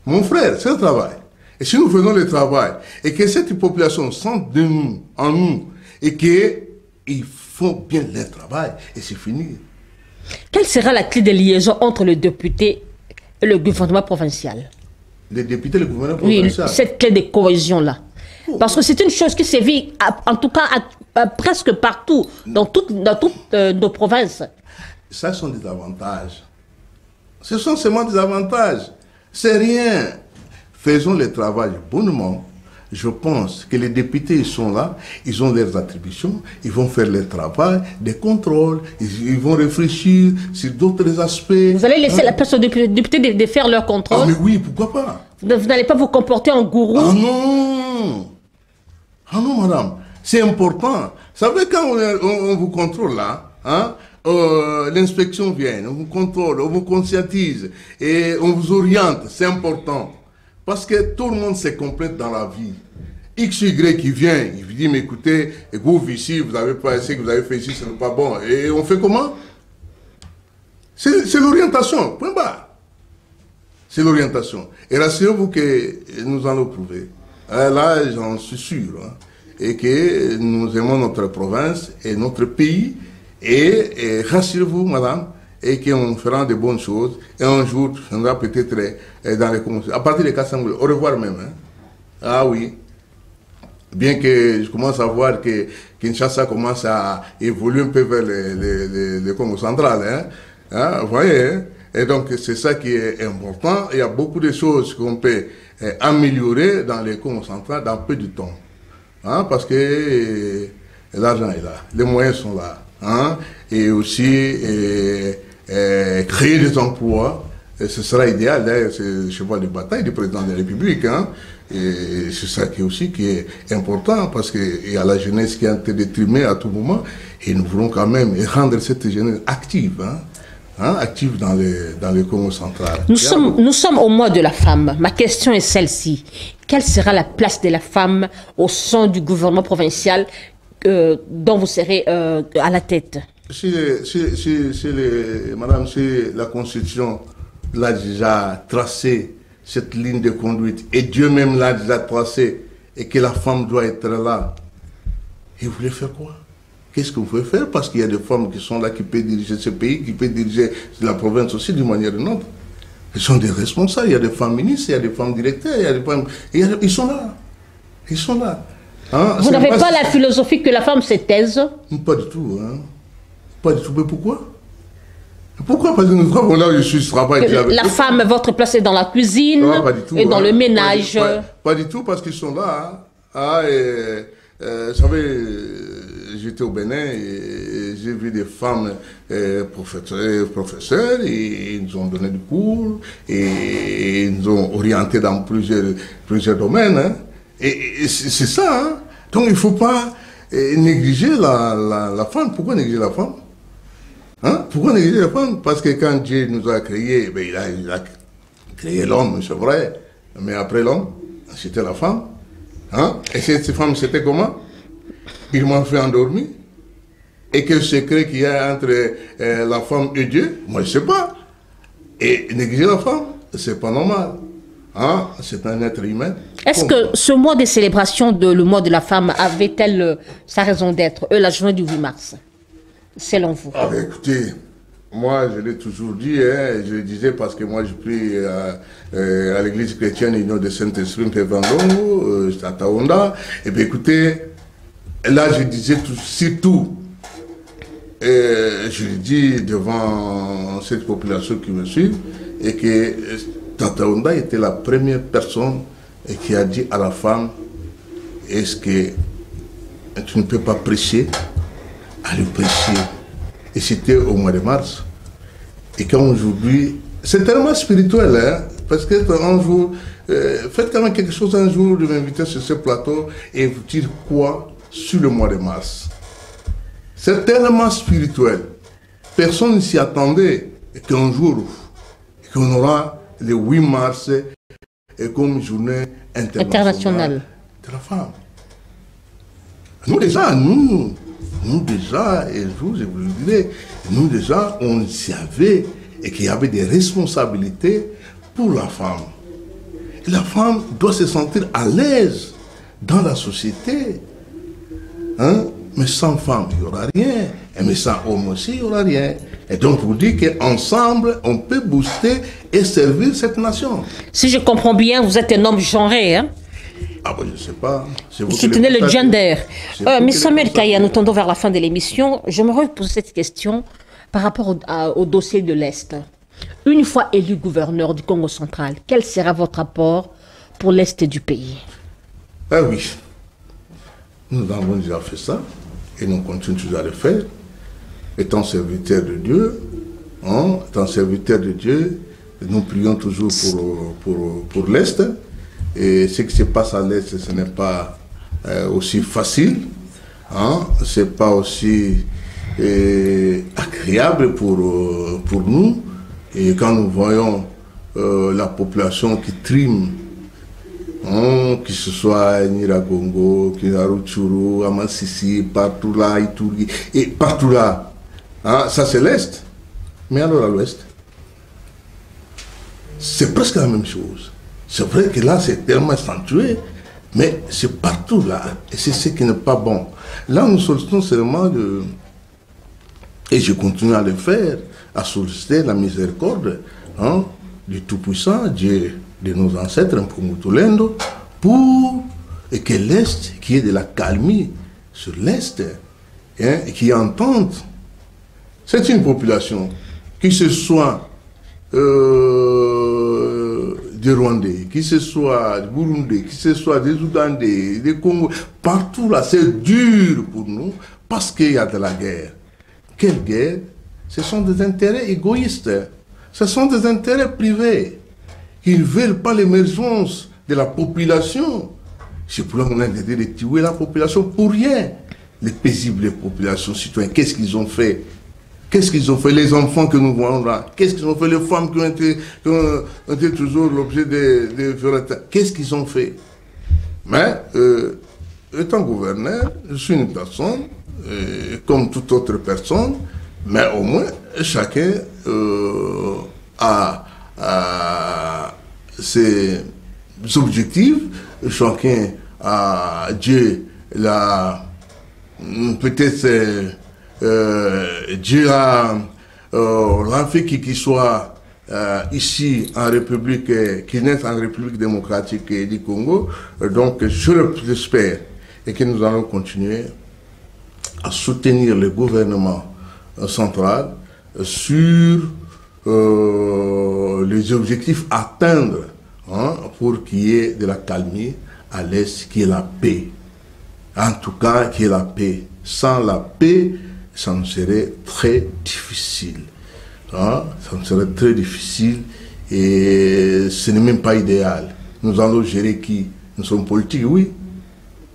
Mon frère, c'est le travail. Et si nous faisons le travail, et que cette population sente de nous, en nous, et qu'ils font bien leur travail, et c'est fini. Quelle sera la clé de liaison entre le député et le gouvernement provincial? Les députés, le gouvernement provincial? Oui, cette clé de cohésion-là. Parce que c'est une chose qui se vit, en tout cas, presque partout, dans toutes nos provinces. Ça sont des avantages. Ce sont seulement des avantages. C'est rien. Faisons le travail bonnement. Je pense que les députés, ils sont là, ils ont leurs attributions, ils vont faire leur travail, des contrôles, ils vont réfléchir sur d'autres aspects. Vous allez laisser la personne député de faire leur contrôle? Ah mais oui, pourquoi pas? Vous n'allez pas vous comporter en gourou? Ah non! Ah non, madame, c'est important. Vous savez, quand on vous contrôle là, hein, l'inspection vient, on vous contrôle, on vous conscientise et on vous oriente, c'est important. Parce que tout le monde se complète dans la vie. XY qui vient, il dit, mais écoutez, vous ici, vous n'avez pas essayé, que vous avez fait ici, ce n'est pas bon. Et on fait comment? C'est l'orientation, point barre. C'est l'orientation. Et rassurez-vous que nous allons prouver. Là, j'en suis sûr. Hein, et que nous aimons notre province et notre pays. Et rassurez-vous, madame, et qu'on fera de bonnes choses. Et un jour, on va peut-être dans les commentaires. À partir de Kassangou, au revoir même. Hein. Ah oui. Bien que je commence à voir que Kinshasa commence à évoluer un peu vers les Congo central. Hein. Hein, vous voyez, hein? Et donc c'est ça qui est important. Il y a beaucoup de choses qu'on peut améliorer dans les Congo central dans peu de temps. Hein, parce que l'argent est là, les moyens sont là. Hein, et aussi créer des emplois, ce sera idéal. C'est le cheval de bataille du président de la République. Hein, et c'est ça qui est important parce qu'il y a la jeunesse qui est en train d'être trimée à tout moment. Et nous voulons quand même rendre cette jeunesse active. Hein, hein, active dans les Congo central. Nous sommes au mois de la femme. Ma question est celle-ci. Quelle sera la place de la femme au sein du gouvernement provincial dont vous serez à la tête? Madame, si la Constitution l'a déjà tracé, cette ligne de conduite, et Dieu même l'a déjà tracé, et que la femme doit être là, et vous voulez faire quoi? Qu'est-ce que vous pouvez faire? Parce qu'il y a des femmes qui sont là, qui peuvent diriger ce pays, qui peuvent diriger la province aussi d'une manière ou d'une autre. Ils sont des responsables. Il y a des femmes ministres, il y a des femmes directeurs, il y a des femmes... Ils sont là. Ils sont là. Hein? Vous n'avez pas la philosophie que la femme se taise? Pas du tout. Hein? Pas du tout. Mais pourquoi? Pourquoi? Parce que nous travaillons là, je travaille avec la femme, votre place est dans la cuisine tout, et dans le ménage. Pas du tout, parce qu'ils sont là. Hein? Ah, vous savez, j'étais au Bénin et j'ai vu des femmes professeurs et ils nous ont donné du cours et ils nous ont orientés dans plusieurs domaines. Hein. Et c'est ça. Hein. Donc il ne faut pas négliger la femme. Pourquoi négliger la femme? Hein? Pourquoi négliger la femme? Parce que quand Dieu nous a créés, ben, il a créé l'homme, c'est vrai. Mais après l'homme, c'était la femme. Hein? Et cette femme, c'était comment? Il m'a fait endormir. Et quel secret qu'il y a entre la femme et Dieu? Moi, je ne sais pas. Et négliger la femme, c'est pas normal. Hein? C'est un être humain. Est-ce que ce mois de célébration, le mois de la femme, avait-elle sa raison d'être, la journée du 8 mars, selon vous? Ah, ben, écoutez, moi, je l'ai toujours dit, hein, je le disais parce que moi, je prie à l'église chrétienne Union de Saint-Esprit, Pévandongo, à Taonda. Et bien, écoutez, là, je disais surtout, je le dis devant cette population qui me suit, et que Tataonda était la première personne qui a dit à la femme, est-ce que tu ne peux pas prêcher? Allez prêcher. Et c'était au mois de mars. Et quand aujourd'hui, c'est tellement spirituel, hein, parce que un jour, faites quand même quelque chose un jour de m'inviter sur ce plateau et vous dire quoi sur le mois de mars. C'est tellement spirituel. Personne ne s'y attendait qu'un jour, qu'on aura le 8 mars comme journée internationale de la femme. Nous déjà, et je vous le dirai, nous déjà, on savait et qu'il y avait des responsabilités pour la femme. Et la femme doit se sentir à l'aise dans la société. Hein? Mais sans femme, il n'y aura rien. Mais sans homme aussi, il n'y aura rien. Et donc, vous dites qu'ensemble, on peut booster et servir cette nation. Si je comprends bien, vous êtes un homme genré, hein? Ah ben, je ne sais pas. Vous soutenez le gender. Mais Samuel Kaya, nous tendons vers la fin de l'émission. J'aimerais poser cette question par rapport au dossier de l'Est. Une fois élu gouverneur du Congo central, quel sera votre apport pour l'Est du pays? Ah oui. Nous avons déjà fait ça et nous continuons toujours à le faire. Étant serviteur de Dieu, hein, étant serviteur de Dieu, nous prions toujours pour l'Est. Et ce qui se passe à l'Est, ce n'est pas aussi facile, hein, ce n'est pas aussi agréable pour nous. Et quand nous voyons la population qui trime Que ce soit à Niragongo, à Rutshuru, à Massissi, partout là, Ituri, et partout là. Hein, ça c'est l'Est. Mais alors à l'Ouest, c'est presque la même chose. C'est vrai que là c'est tellement accentué, mais c'est partout là. Et c'est ce qui n'est pas bon. Là nous sollicitons seulement et je continue à le faire, à solliciter la miséricorde du Tout-Puissant, Dieu de nos ancêtres, Mpumutulendo, pour que l'Est, qu'il y ait de la calmie sur l'Est, et qui entende. C'est une population qui se soit des Rwandais, qui se soit des Burundais, qui se soit des Ougandais, des Congos, partout là, c'est dur pour nous parce qu'il y a de la guerre. Quelle guerre? Ce sont des intérêts égoïstes, ce sont des intérêts privés. Ils ne veulent pas l'émergence de la population. C'est pour qu'on a décidé de tuer la population pour rien. Les paisibles populations citoyennes, qu'est-ce qu'ils ont fait? Qu'est-ce qu'ils ont fait, les enfants que nous voyons là? Qu'est-ce qu'ils ont fait, les femmes qui ont été toujours l'objet de violences? Qu'est-ce qu'ils ont fait? Mais, étant gouverneur, je suis une personne, comme toute autre personne, mais au moins, chacun a ses objectifs, chacun a Dieu, peut-être Dieu a l'enfant qui soit ici en République, qui naît en République démocratique du Congo. Donc je l'espère et que nous allons continuer à soutenir le gouvernement central sur les objectifs à atteindre pour qu'il y ait de la calmie à l'Est, qu'il y ait la paix. En tout cas, qu'il y ait la paix. Sans la paix, ça nous serait très difficile. Ça nous serait très difficile et ce n'est même pas idéal. Nous allons gérer qui? Nous sommes politiques, oui.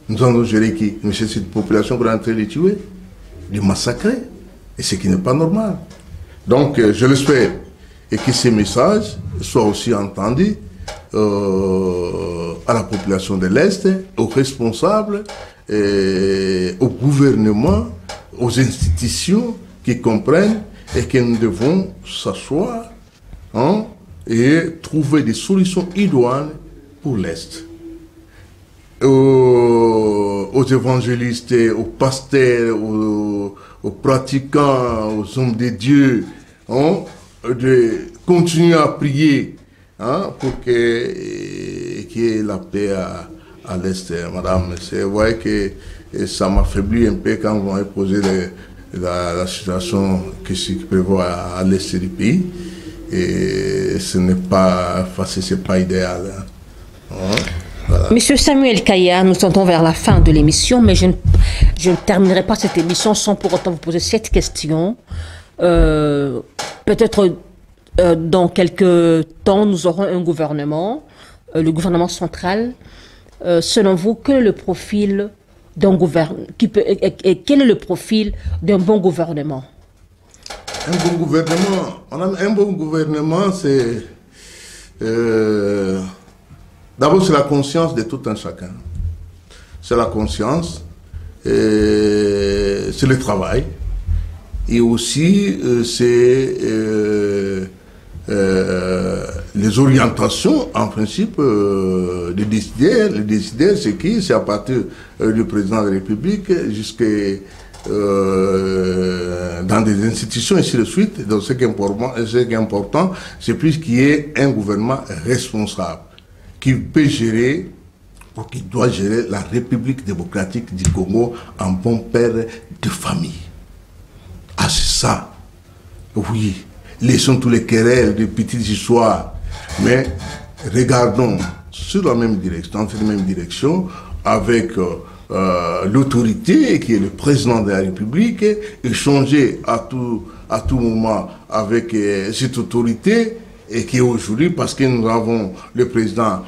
Nous allons gérer qui? Mais c'est cette population qu'on est en train de tuer, de massacrer. Et ce qui n'est pas normal. Donc, je l'espère. Et que ces messages soient aussi entendus à la population de l'Est, aux responsables, au gouvernement, aux institutions qui comprennent et que nous devons s'asseoir et trouver des solutions idoines pour l'Est. Aux évangélistes, aux pasteurs, aux pratiquants, aux hommes de Dieu, de continuer à prier pour qu'il y ait la paix à l'Est, madame. C'est vrai que ça m'affaiblit un peu quand vous m'avez posé la situation qui prévoit à l'Est du pays. Et ce n'est pas facile, ce n'est pas idéal. Voilà. Monsieur Samuel Kaya, nous tendons vers la fin de l'émission, mais je ne terminerai pas cette émission sans pour autant vous poser cette question. Peut-être dans quelques temps, nous aurons un gouvernement, le gouvernement central. Selon vous, quel est le profil d'un gouvernement quel est le profil d'un bon gouvernement? Un bon gouvernement, un bon gouvernement, c'est d'abord c'est la conscience de tout un chacun. C'est la conscience, c'est le travail, et aussi c'est les orientations, en principe, des décideurs. Les décideurs, c'est qui? C'est à partir du président de la République jusqu'à dans des institutions, et ainsi de suite. Donc, ce qui est important, c'est plus qu'il y ait un gouvernement responsable qui peut gérer, ou qui doit gérer la République démocratique du Congo en bon père de famille. Ah, c'est ça. Oui. Laissons tous les querelles, les petites histoires, mais regardons sur la même direction, dans la même direction, avec l'autorité qui est le président de la République, échanger à tout moment avec cette autorité et qui est aujourd'hui, parce que nous avons le président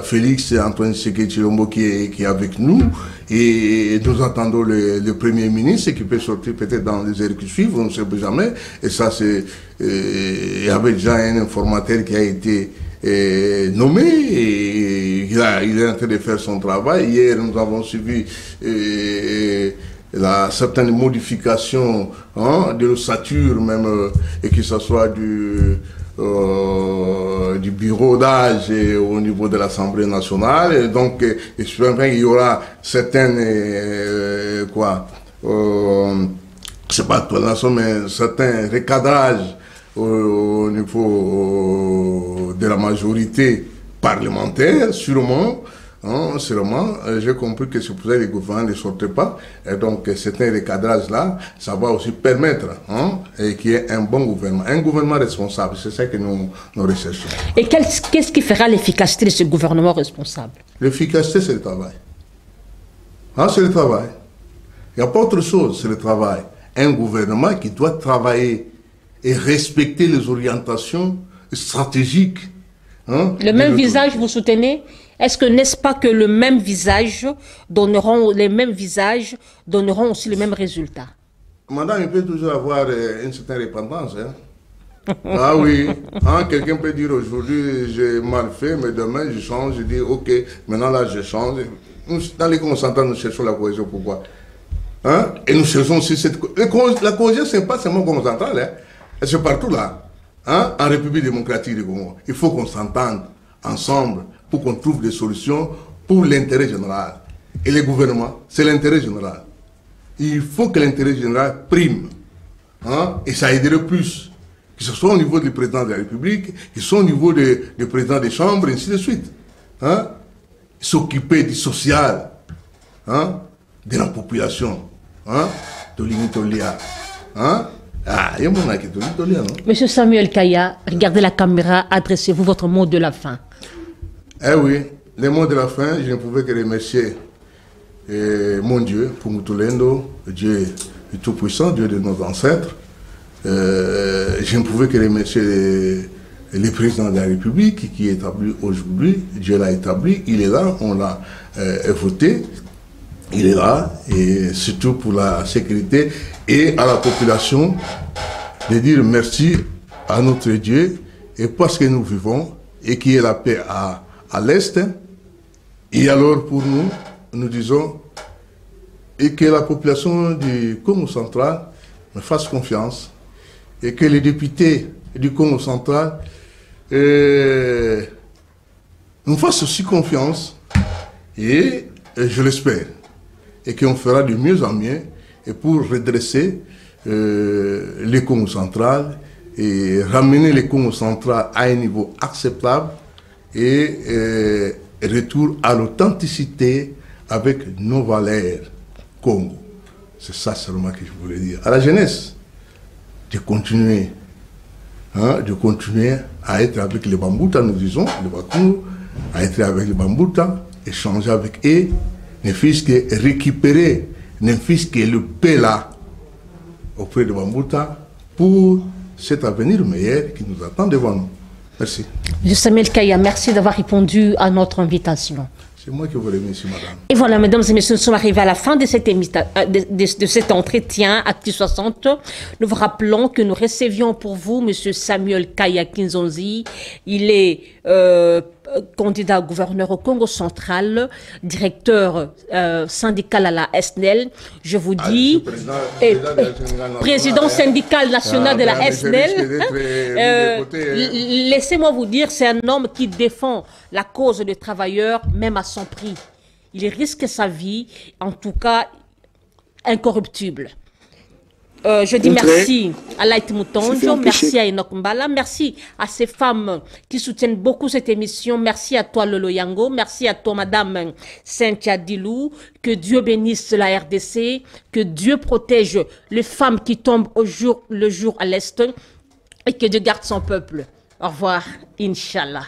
Félix Antoine Tshisekedi Tshilombo qui est avec nous, et nous attendons le premier ministre qui peut sortir peut-être dans les heures qui suivent, on ne sait jamais. Et ça, il y avait déjà un informateur qui a été nommé et il est en train de faire son travail. Hier, nous avons suivi certaines modifications de l'ossature même, et que ce soit du bureau d'âge au niveau de l'Assemblée nationale. Et donc, j'espère qu'il y aura certaines, c'est pas actualisation, mais certains recadrages au niveau de la majorité parlementaire, sûrement. Sûrement, j'ai compris que c'est pour ça que les gouvernements ne sortent pas. Et donc, certains recadrages-là, ça va aussi permettre qu'il y ait un bon gouvernement responsable. C'est ça que nous recherchons. Et qu'est-ce qui fera l'efficacité de ce gouvernement responsable? L'efficacité, c'est le travail. C'est le travail. Il n'y a pas autre chose, c'est le travail. Un gouvernement qui doit travailler et respecter les orientations stratégiques. Le même visage, vous soutenez? Est-ce que n'est-ce pas que les mêmes visages donneront aussi les mêmes résultats? Madame, il peut toujours avoir une certaine repentance. Ah oui, quelqu'un peut dire aujourd'hui j'ai mal fait, mais demain je change, je dis ok, maintenant là je change. Dans les consentants, nous cherchons la cohésion. Pourquoi? Et nous cherchons aussi la cohésion, ce n'est pas seulement comme centrale, c'est partout là. En République démocratique du Congo, il faut qu'on s'entende ensemble pour qu'on trouve des solutions pour l'intérêt général. Et les gouvernements, c'est l'intérêt général. Il faut que l'intérêt général prime. Et ça aiderait plus. Que ce soit au niveau du président de la République, que ce soit au niveau du président des chambres, et ainsi de suite. S'occuper du social, de la population, de l'Initolia. Monsieur Samuel Kaya, regardez la caméra, adressez-vous votre mot de la fin. Eh oui, les mots de la fin, je ne pouvais que remercier mon Dieu, Pumutulendo, Dieu tout-puissant, Dieu de nos ancêtres. Je ne pouvais que remercier le président de la République qui est établi aujourd'hui. Dieu l'a établi, il est là, on l'a voté. Il est là, et surtout pour la sécurité et à la population, de dire merci à notre Dieu, et parce que nous vivons, et qu'il y ait la paix à l'Est, et alors pour nous, nous disons, et que la population du Congo central me fasse confiance, et que les députés du Congo central nous fassent aussi confiance, et je l'espère. Et qu'on fera de mieux en mieux et pour redresser les Congo central et ramener les Congo central à un niveau acceptable et retour à l'authenticité avec nos valeurs Congo. C'est ça seulement que je voulais dire. À la jeunesse, de continuer à être avec les Bambouta, nous disons, les Bakour, à être avec les Bambouta, échanger avec eux, ne fût-ce que récupérer, ne fût-ce que le paix là, auprès de Bambouta, pour cet avenir meilleur qui nous attend devant nous. Merci. Monsieur Samuel Kaya, merci d'avoir répondu à notre invitation. C'est moi qui vous remercie, madame. Et voilà, mesdames et messieurs, nous sommes arrivés à la fin de cet entretien Actu 60. Nous vous rappelons que nous recevions pour vous monsieur Samuel Kaya Kinzonzi. Il est candidat gouverneur au Congo central, directeur syndical à la SNEL. Je vous dis, président syndical national de la SNEL. Laissez-moi vous dire, c'est un homme qui défend la cause des travailleurs, même à son prix. Il risque sa vie, en tout cas, incorruptible. Je dis merci à Light Moutonjo, merci à Enoch Mbala, merci à ces femmes qui soutiennent beaucoup cette émission, merci à toi Lolo Yango, merci à toi Madame Cynthia Dilou, que Dieu bénisse la RDC, que Dieu protège les femmes qui tombent le jour à l'Est et que Dieu garde son peuple. Au revoir, Inch'Allah.